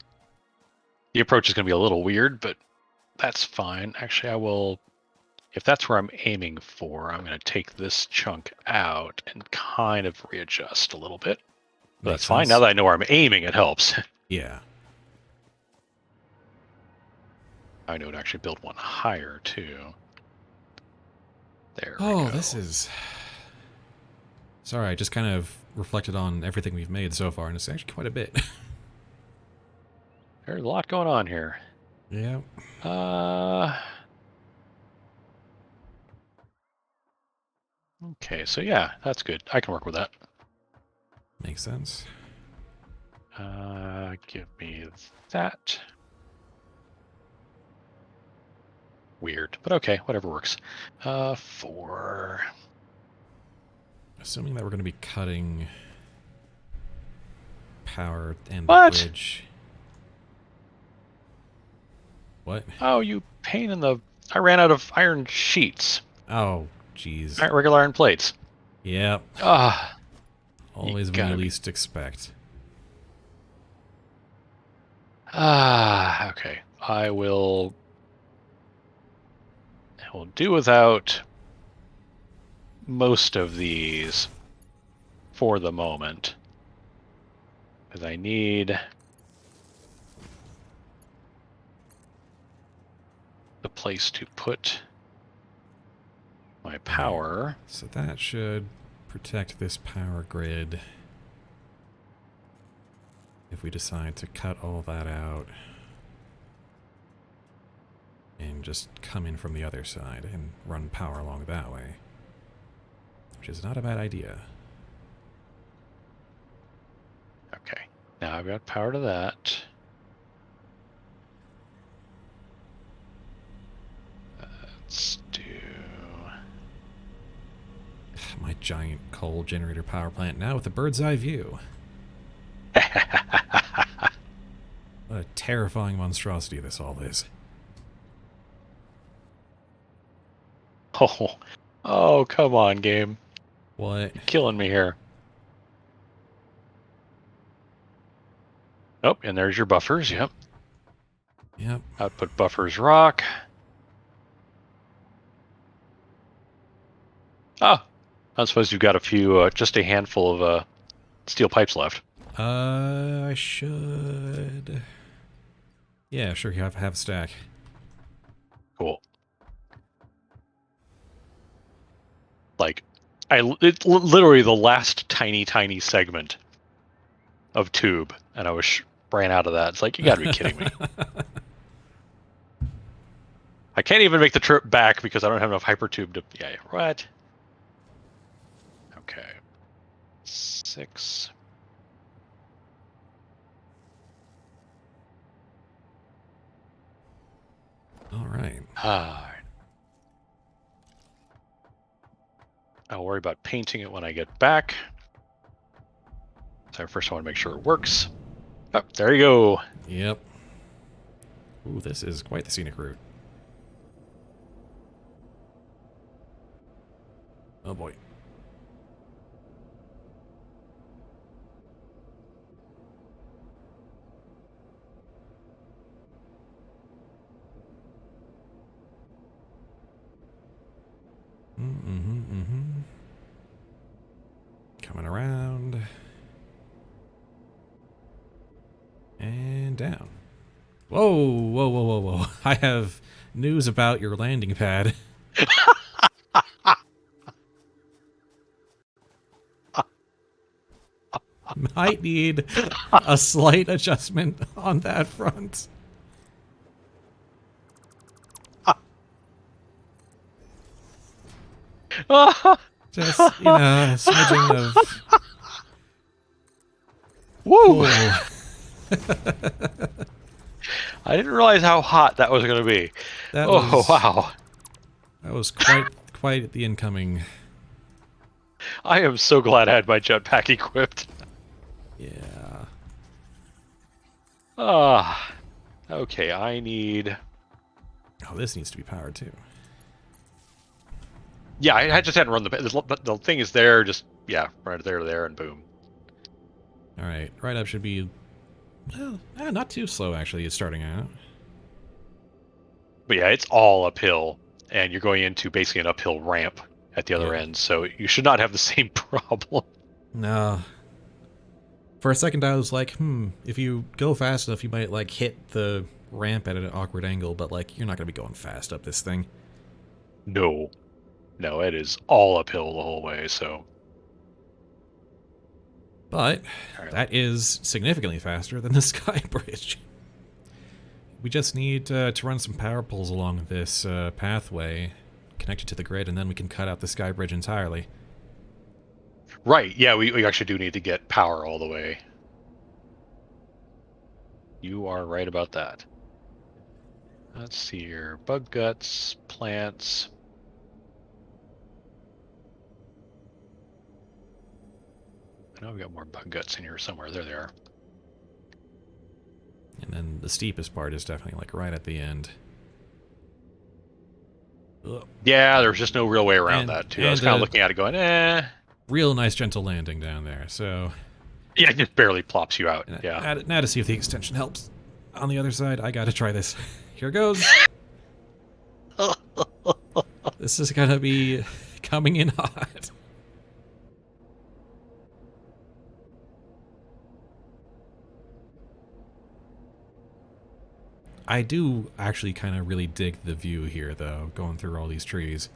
The approach is going to be a little weird, but that's fine. Actually, I will... If that's where I'm aiming for, I'm going to take this chunk out and kind of readjust a little bit. But that's fine. Now that I know where I'm aiming, it helps. Yeah. I know to actually build one higher, too. There we Oh, go. this is... Sorry, I just kind of reflected on everything we've made so far, and it's actually quite a bit. There's a lot going on here. Yeah. Okay, so yeah, that's good. I can work with that. Makes sense. Give me that. Weird, but okay, whatever works. 4. Assuming that we're going to be cutting power and What? the bridge. What? Oh, you pain in the... I ran out of iron sheets. Oh, jeez. Regular iron plates. Yep. Ah. Always when you least expect. Okay. I will do without most of these for the moment. Because I need the place to put my power. So that should protect this power grid if we decide to cut all that out and just come in from the other side and run power along that way, which is not a bad idea. Okay, now I've got power to that. Let's do... My giant coal generator power plant now with a bird's eye view. What a terrifying monstrosity this all is. Oh, come on, game. What? You're killing me here. Oh, and there's your buffers, yep. Yep. Output buffers rock. Ah, I suppose you've got a few, just a handful of steel pipes left. I should... Yeah, sure, you have a stack. Cool. Like, it's literally the last tiny segment of tube, and I ran out of that. It's like, you gotta be kidding me. can't even make the trip back because I don't have enough hypertube to... Yeah, what? Okay. 6. All right. Alright. I'll worry about painting it when I get back. So first I want to make sure it works. Oh, there you go. Yep. Ooh, this is quite the scenic route. Oh boy. Coming around. And down. Whoa, whoa, whoa, whoa, whoa. I have news about your landing pad. Might need a slight adjustment on that front. Just, a smidging of... Woo! I didn't realize how hot that was going to be. Wow. That was quite the incoming. I am so glad I had my jetpack equipped. Yeah. Okay, I need... Oh, this needs to be powered too. Yeah, I just hadn't run the thing is there, just, yeah, right there, and boom. All right, right up should be, well, not too slow actually. It's starting out. But yeah, it's all uphill, and you're going into basically an uphill ramp at the other end, so you should not have the same problem. No. For a second, I was like, if you go fast enough, you might, like, hit the ramp at an awkward angle, but, like, you're not going to be going fast up this thing. No. No, it is all uphill the whole way, so... But that is significantly faster than the sky bridge. We just need to run some power poles along this pathway, connect it to the grid, and then we can cut out the sky bridge entirely. Right, yeah, we actually do need to get power all the way. You are right about that. Let's see here. Bug guts, plants... I know we got more bug guts in here somewhere. There they are. And then the steepest part is definitely like right at the end. Ugh. Yeah, there's just no real way around that too. I was kind of looking at it going, Real nice gentle landing down there, so... Yeah, it just barely plops you out, yeah. Now to see if the extension helps. On the other side, I gotta try this. Here goes. This is gonna be coming in hot. I do actually kind of really dig the view here, though, going through all these trees.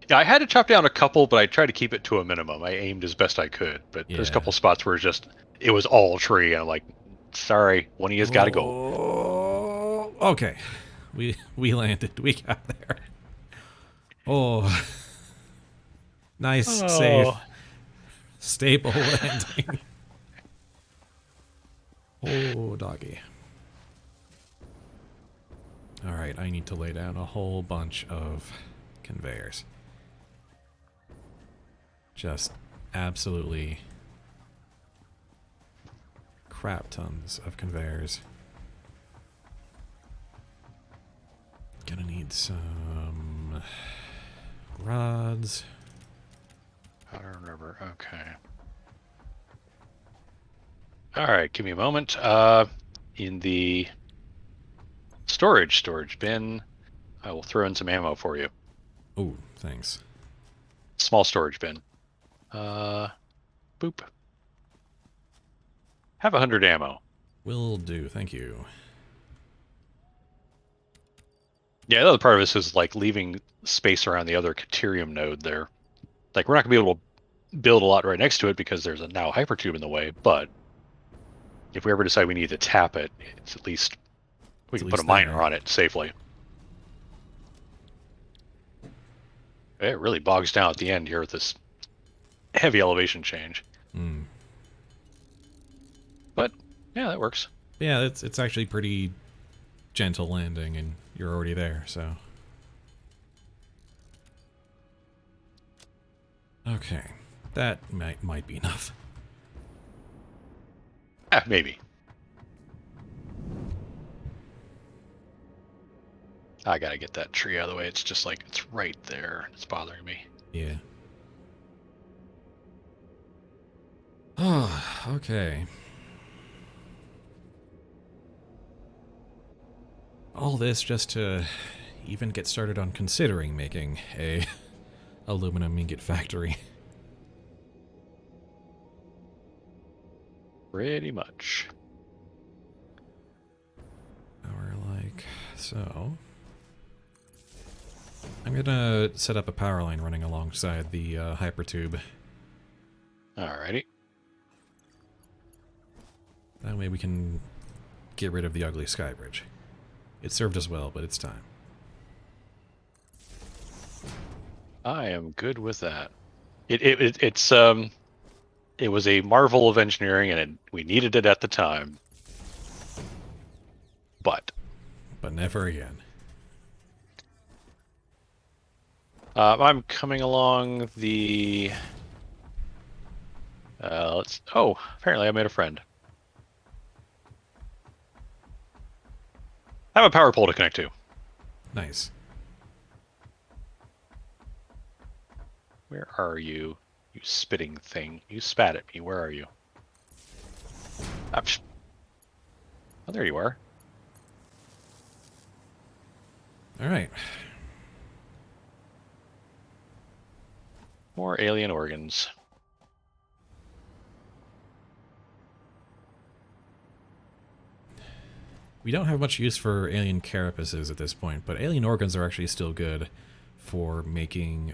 Yeah, I had to chop down a couple, but I tried to keep it to a minimum. I aimed as best I could, but there's a couple spots where it was all tree, and I'm like, sorry, one of you's got to go. Okay, we landed. We got there. Oh, nice, safe, stable landing. Oh, doggy. All right, I need to lay down a whole bunch of conveyors. Just absolutely crap tons of conveyors. Gonna need some rods. Powder river, okay. All right, give me a moment. In the storage bin, I will throw in some ammo for you. Oh, thanks. Small storage bin. Boop. Have 100 ammo. Will do, thank you. Yeah, the other part of this is like leaving space around the other Caterium node there. Like, we're not going to be able to build a lot right next to it because there's a now hypertube in the way, but if we ever decide we need to tap it, it's at least we can put a miner on it safely. It really bogs down at the end here with this heavy elevation change. Mm. But yeah, that works. Yeah, it's actually pretty gentle landing, and you're already there, so. Okay, that might be enough. Maybe. I gotta get that tree out of the way. It's just like, it's right there. It's bothering me. Yeah. Oh, okay. All this just to even get started on considering making a aluminum ingot factory. Pretty much. Power like so. I'm gonna set up a power line running alongside the hypertube. Alrighty. That way we can get rid of the ugly sky bridge. It served us well, but it's time. I am good with that. It was a marvel of engineering, and we needed it at the time. But never again. I'm coming along the. Oh, apparently I made a friend. I have a power pole to connect to. Nice. Where are you, you spitting thing? You spat at me. Where are you? Oh, there you are. All right. More alien organs. We don't have much use for alien carapaces at this point, but alien organs are actually still good for making,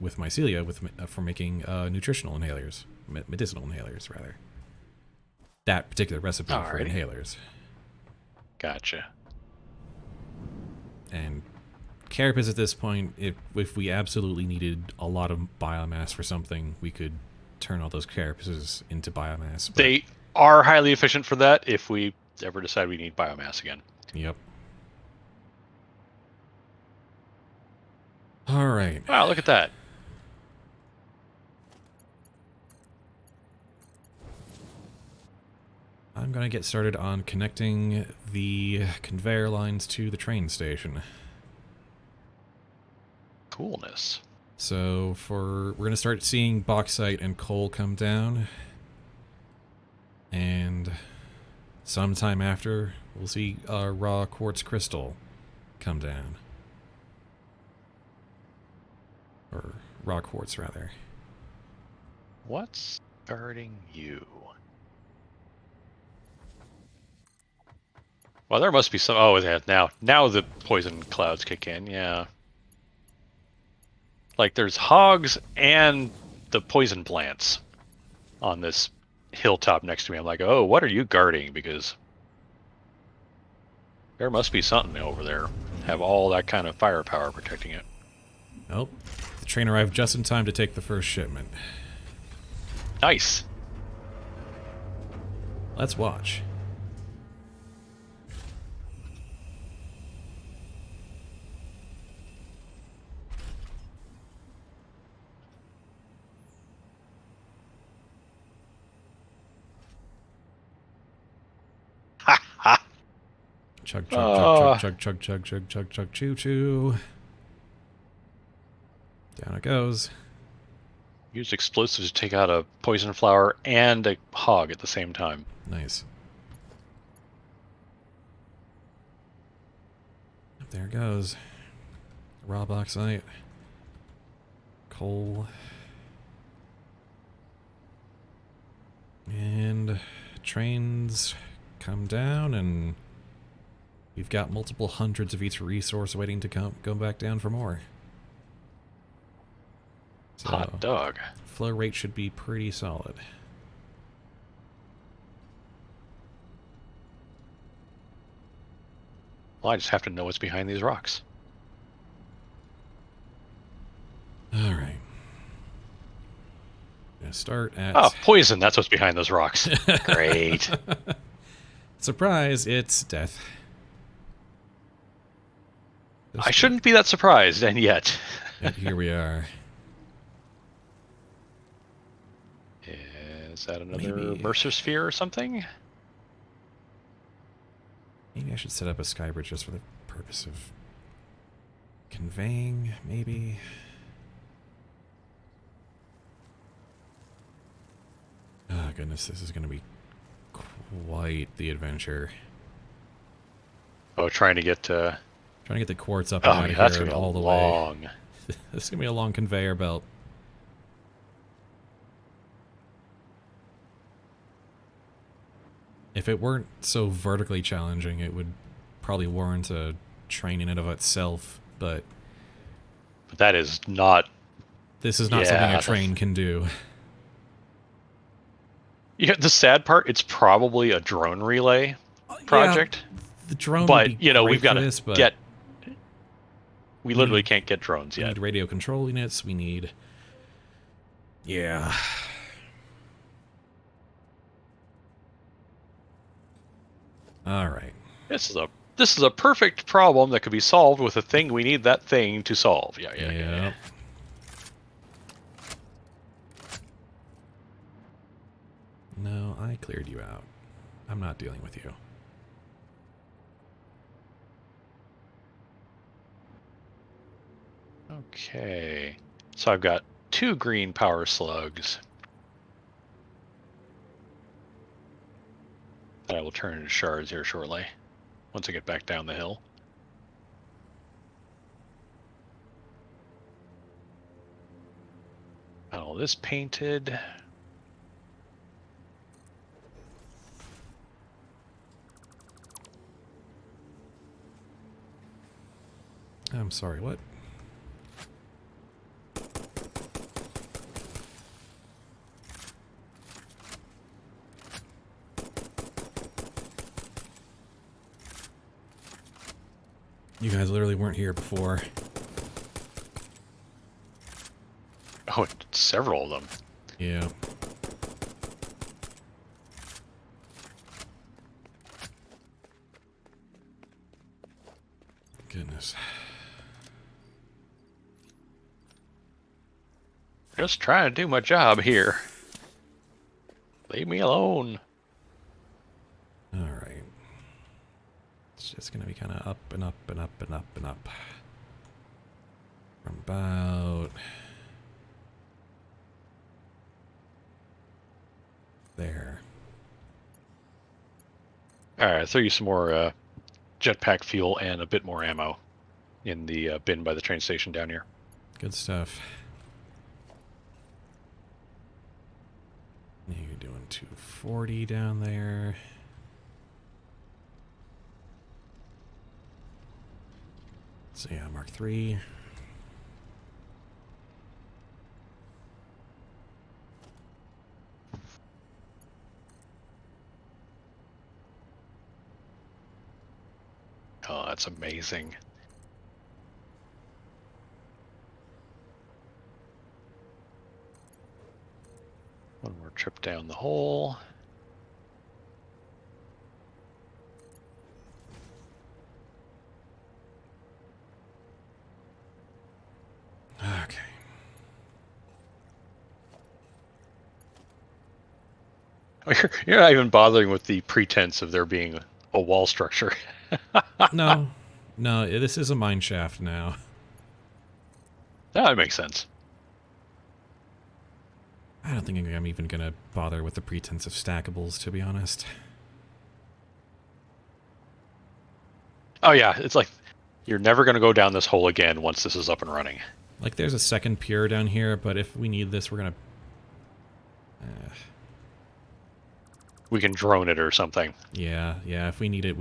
with mycelia, for making nutritional inhalers, medicinal inhalers, rather. That particular recipe for inhalers. Gotcha. And carapace at this point, if we absolutely needed a lot of biomass for something, we could turn all those carapaces into biomass. They are highly efficient for that if we ever decide we need biomass again. Yep. All right. Wow, look at that. I'm going to get started on connecting the conveyor lines to the train station. Coolness. So we're going to start seeing bauxite and coal come down. And sometime after, we'll see raw quartz crystal come down. Or raw quartz, rather. What's guarding you? Well, there must be some. Oh, yeah, now the poison clouds kick in. Yeah. Like there's hogs and the poison plants on this hilltop next to me. I'm like, oh, what are you guarding? Because there must be something over there. Have all that kind of firepower protecting it. Nope. The train arrived just in time to take the first shipment. Nice. Let's watch. Ha ha. Chug, chug, chug, chug, chug, chug, chug, chug, chug, choo, choo. Down it goes. Use explosives to take out a poison flower and a hog at the same time. Nice. There it goes. Raw bauxite. Coal. And trains come down, and we've got multiple hundreds of each resource waiting to go back down for more. So, Hot dog. Flow rate should be pretty solid. Well, I just have to know what's behind these rocks. All right. Gonna start at... Oh, poison. That's what's behind those rocks. Great. Surprise, it's death. I shouldn't be that surprised, and yet. Yet here we are. Is that another Mercer sphere or something? Maybe I should set up a sky bridge just for the purpose of conveying, maybe. Oh goodness, this is going to be quite the adventure. Oh, trying to get Trying to get the quartz up and out of that's here gonna all be the long. way. This is going to be a long conveyor belt. If it weren't so vertically challenging, it would probably warrant a train in and of itself, but that is not... This is not something a train can do. Yeah, the sad part, it's probably a drone relay project. Yeah, the drone but, would be we've got to get... We literally can't get drones yet. We need radio control units, we need... Yeah. Alright. This is a perfect problem that could be solved with a thing we need that thing to solve. Yeah. No, I cleared you out. I'm not dealing with you. Okay. So I've got 2 green power slugs that I will turn into shards here shortly, once I get back down the hill. All this painted. I'm sorry, what? You guys literally weren't here before. Oh, several of them. Yeah. Goodness. Just trying to do my job here. Leave me alone. Alright. It's just gonna be kind of up and up and up and up and up. From about... there. Alright, throw you some more jetpack fuel and a bit more ammo in the bin by the train station down here. Good stuff. You're doing 240 down there. So yeah, Mark III. Oh, that's amazing. One more trip down the hole. Okay. You're not even bothering with the pretense of there being a wall structure. No, this is a mine shaft now. That makes sense. I don't think I'm even gonna bother with the pretense of stackables, to be honest. Oh yeah, it's like you're never going to go down this hole again once this is up and running. Like, there's a second pier down here, but if we need this, we're gonna... We can drone it or something. Yeah, if we need it,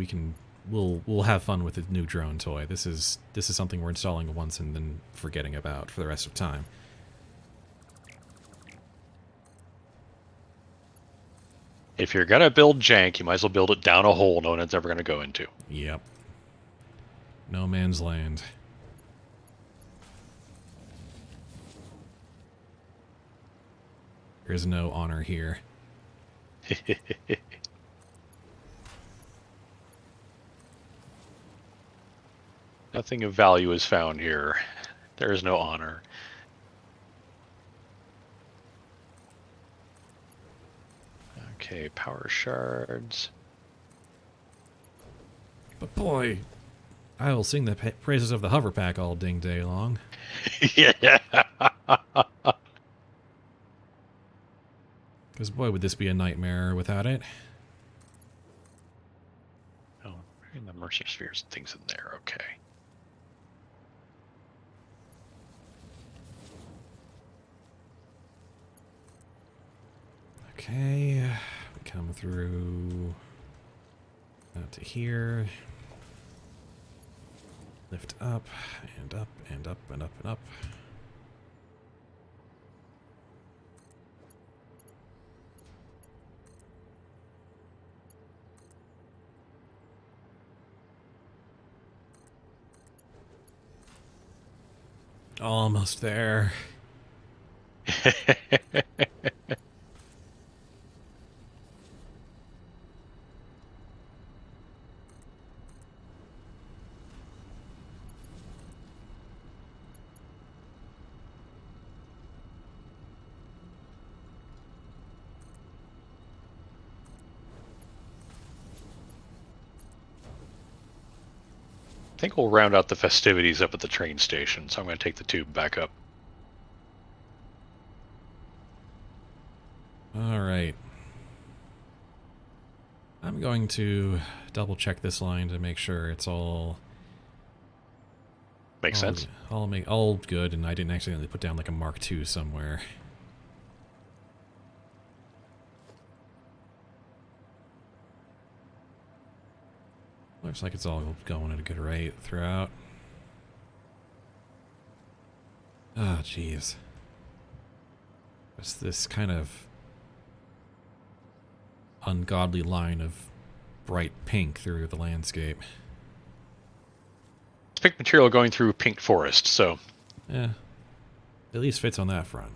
we'll have fun with the new drone toy. This is something we're installing once and then forgetting about for the rest of time. If you're going to build jank, you might as well build it down a hole no one's ever going to go into. Yep. No man's land. There's no honor here. Nothing of value is found here. There is no honor. Okay, power shards. But boy, I will sing the praises of the hover pack all ding day long. Yeah. Because boy, would this be a nightmare without it. Oh, and the Mercer spheres and things in there. Okay. Okay, we come through out to here. Lift up and up and up and up and up. Almost there. I think we'll round out the festivities up at the train station, so I'm going to take the tube back up. All right. I'm going to double check this line to make sure it's all Makes sense. All good, and I didn't accidentally put down like a Mark II somewhere. Looks like it's all going at a good rate throughout. Ah, jeez. It's this kind of ungodly line of bright pink through the landscape. It's pink material going through pink forest, so Yeah. At least fits on that front.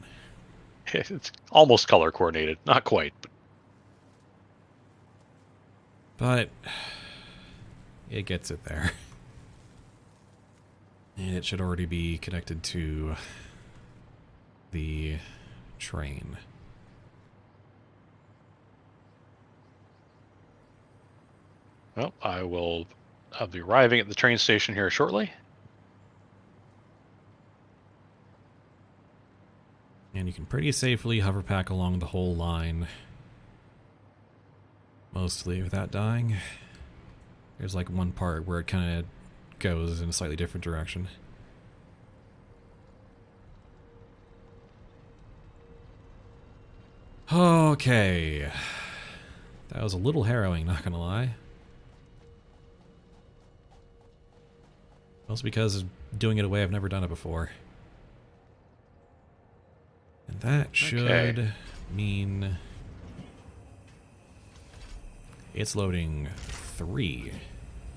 it's almost color coordinated. Not quite, But it gets it there. And it should already be connected to the train. well, I'll be arriving at the train station here shortly. And you can pretty safely hoverpack along the whole line. Mostly without dying. There's like one part where it kind of goes in a slightly different direction. Okay. That was a little harrowing, not gonna lie. Mostly because of doing it a way I've never done it before. And that should mean it's loading 3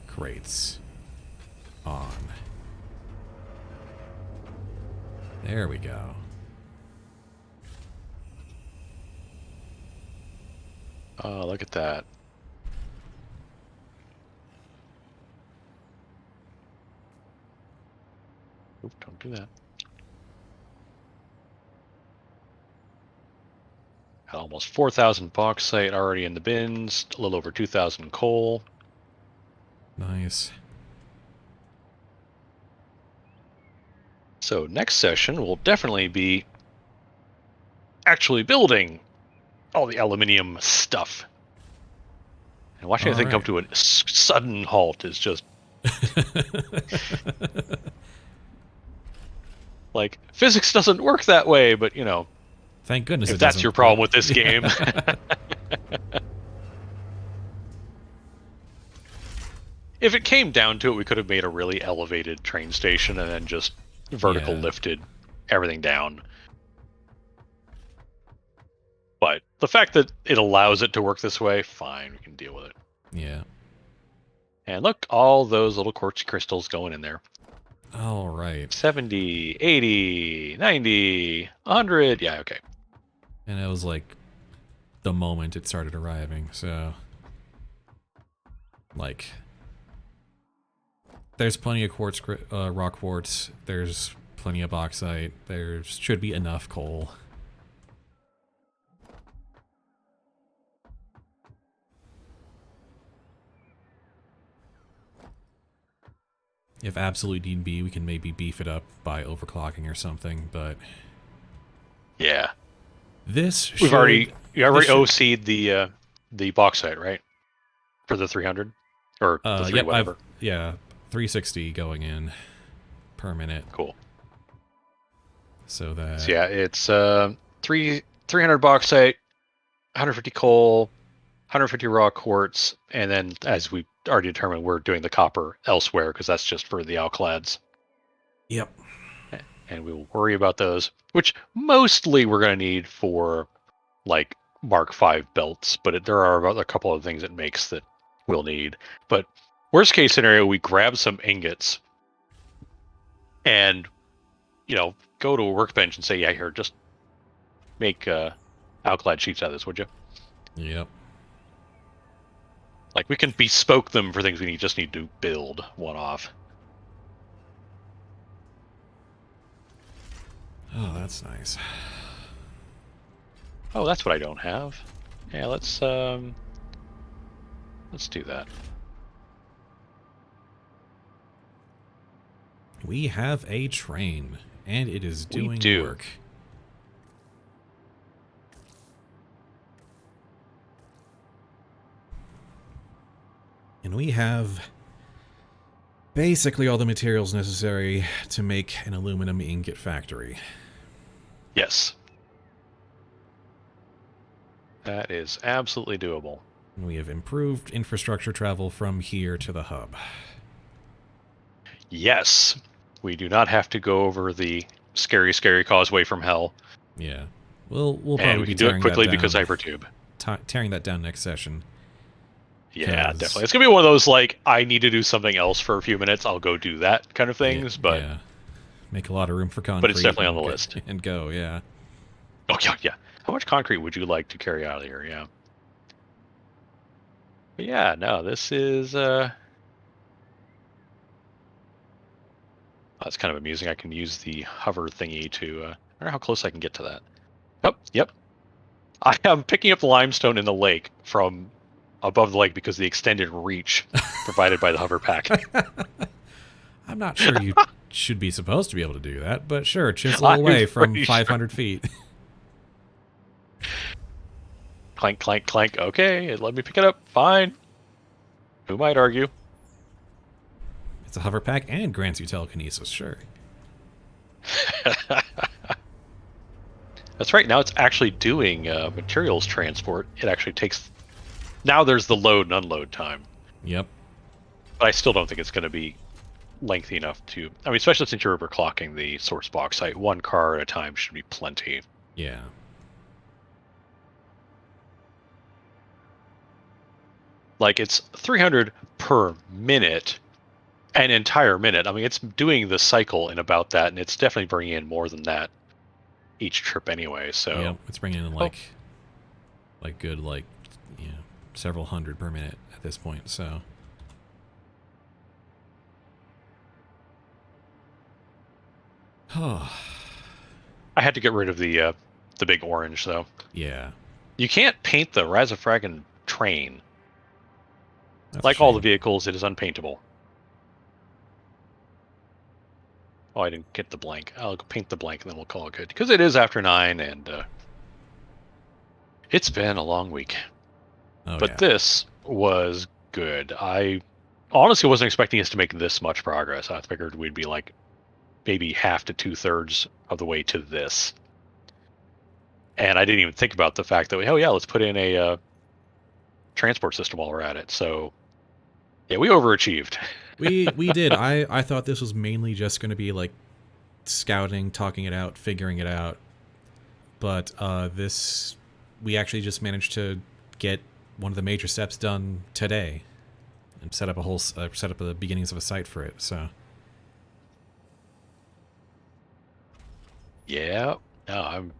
crates on. There we go. Look at that. Oop, don't do that. Almost 4,000 bauxite already in the bins, a little over 2,000 coal. Nice. So next session will definitely be actually building all the aluminium stuff. And watching the thing come to a sudden halt is just like, physics doesn't work that way, but you know, Thank goodness if that's your problem with this game. If it came down to it, we could have made a really elevated train station and then just vertical lifted everything down. But the fact that it allows it to work this way, fine, we can deal with it. Yeah. And look, all those little quartz crystals going in there. All right. 70, 80, 90, 100. Yeah, okay. And it was like the moment it started arriving, so like there's plenty of quartz, rock quartz, there's plenty of bauxite, there should be enough coal. If absolute need be, we can maybe beef it up by overclocking or something, but Yeah. this You already should, OC'd the bauxite, right? For the 300 or the 3 yep, whatever. yeah, 360 going in per minute. Cool. So that So yeah, it's 300 bauxite, 150 coal, 150 raw quartz, and then as we already determined, we're doing the copper elsewhere because that's just for the alclads. Yep. And we will worry about those, which mostly we're going to need for like Mark V belts, but there are a couple of things it makes that we'll need. But worst case scenario, we grab some ingots and, go to a workbench and say, yeah, here, just make alclad sheets out of this, would you? Yep. Like, we can bespoke them for things we just need to build one off. Oh, that's nice. Oh, that's what I don't have. Yeah, let's do that. We have a train, and it is doing work. And we have basically all the materials necessary to make an aluminum ingot factory. Yes. That is absolutely doable. And we have improved infrastructure travel from here to the hub. Yes. We do not have to go over the scary, scary causeway from hell. Yeah. We'll probably and we be can do it quickly that down, because Hypertube. Tearing that down next session. Yeah, definitely. It's going to be one of those, like, I need to do something else for a few minutes, I'll go do that kind of things, but... Yeah. Make a lot of room for concrete. But it's definitely on the list. And go, yeah. Oh, yeah. How much concrete would you like to carry out of here? Yeah. But yeah, no, this is... That's kind of amusing. I can use the hover thingy to... I don't know how close I can get to that. Oh, yep. I am picking up the limestone in the lake from above the lake because of the extended reach provided by the hover pack. I'm not sure you should be supposed to be able to do that, but sure, chisel away from 500 feet. Clank, clank, clank. Okay, let me pick it up. Fine. Who might argue? It's a hover pack and grants you telekinesis, sure. That's right. Now it's actually doing materials transport. It actually takes... Now there's the load and unload time. Yep. But I still don't think it's going to be lengthy enough to... I mean, especially since you're overclocking the source bauxite. One car at a time should be plenty. Yeah. Like, it's 300 per minute, an entire minute. I mean, it's doing the cycle in about that, and it's definitely bringing in more than that each trip anyway, so... Yep, it's bringing in, like good, several hundred per minute at this point, so... I had to get rid of the big orange, though. Yeah. You can't paint the Razafragan train. That's like all the vehicles, it is unpaintable. Oh, I didn't get the blank. I'll paint the blank and then we'll call it good. Because it is after 9 and it's been a long week. But this was good. I honestly wasn't expecting us to make this much progress. I figured we'd be like maybe half to 2/3 of the way to this. And I didn't even think about the fact that, let's put in a transport system while we're at it. So, yeah, we overachieved. we did. I thought this was mainly just going to be like scouting, talking it out, figuring it out. But we actually just managed to get one of the major steps done today and set up the beginnings of a site for it. So, yeah, no,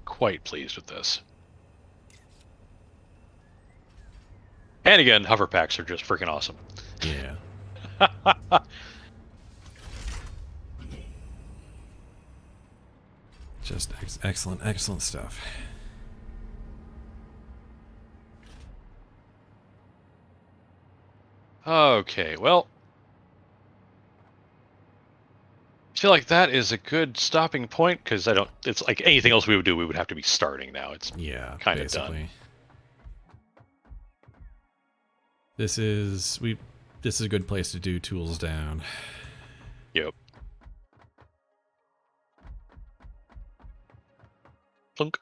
quite pleased with this. And again, hover packs are just freaking awesome. Yeah. Just excellent stuff. Okay, well, I feel like that is a good stopping point because it's like anything else we would do, we would have to be starting now. It's kind of done. This is a good place to do tools down. Yep. Plunk.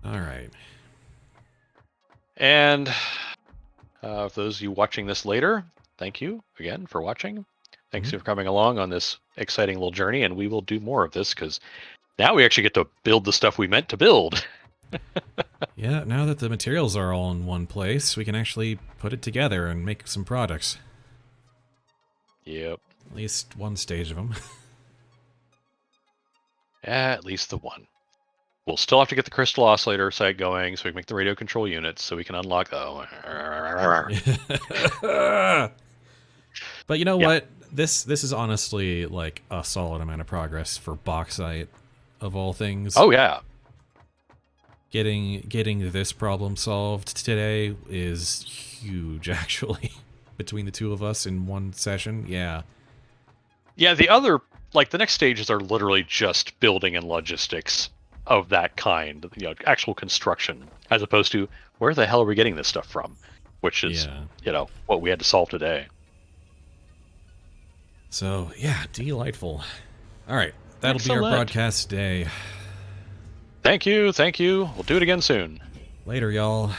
All right. And for those of you watching this later, thank you again for watching. Thanks for coming along on this exciting little journey, and we will do more of this because now we actually get to build the stuff we meant to build. Yeah, now that the materials are all in one place, we can actually put it together and make some products. Yep. At least one stage of them. At least the one. We'll still have to get the crystal oscillator site going so we can make the radio control units so we can unlock... But you know what? This is honestly like a solid amount of progress for bauxite, of all things. Oh, yeah. Getting this problem solved today is huge, actually, between the two of us in one session. Yeah. Yeah, the next stages are literally just building and logistics of that kind, actual construction, as opposed to where the hell are we getting this stuff from, which is, what we had to solve today. So, yeah, delightful. All right, that'll be our broadcast day. Thank you. We'll do it again soon. Later, y'all.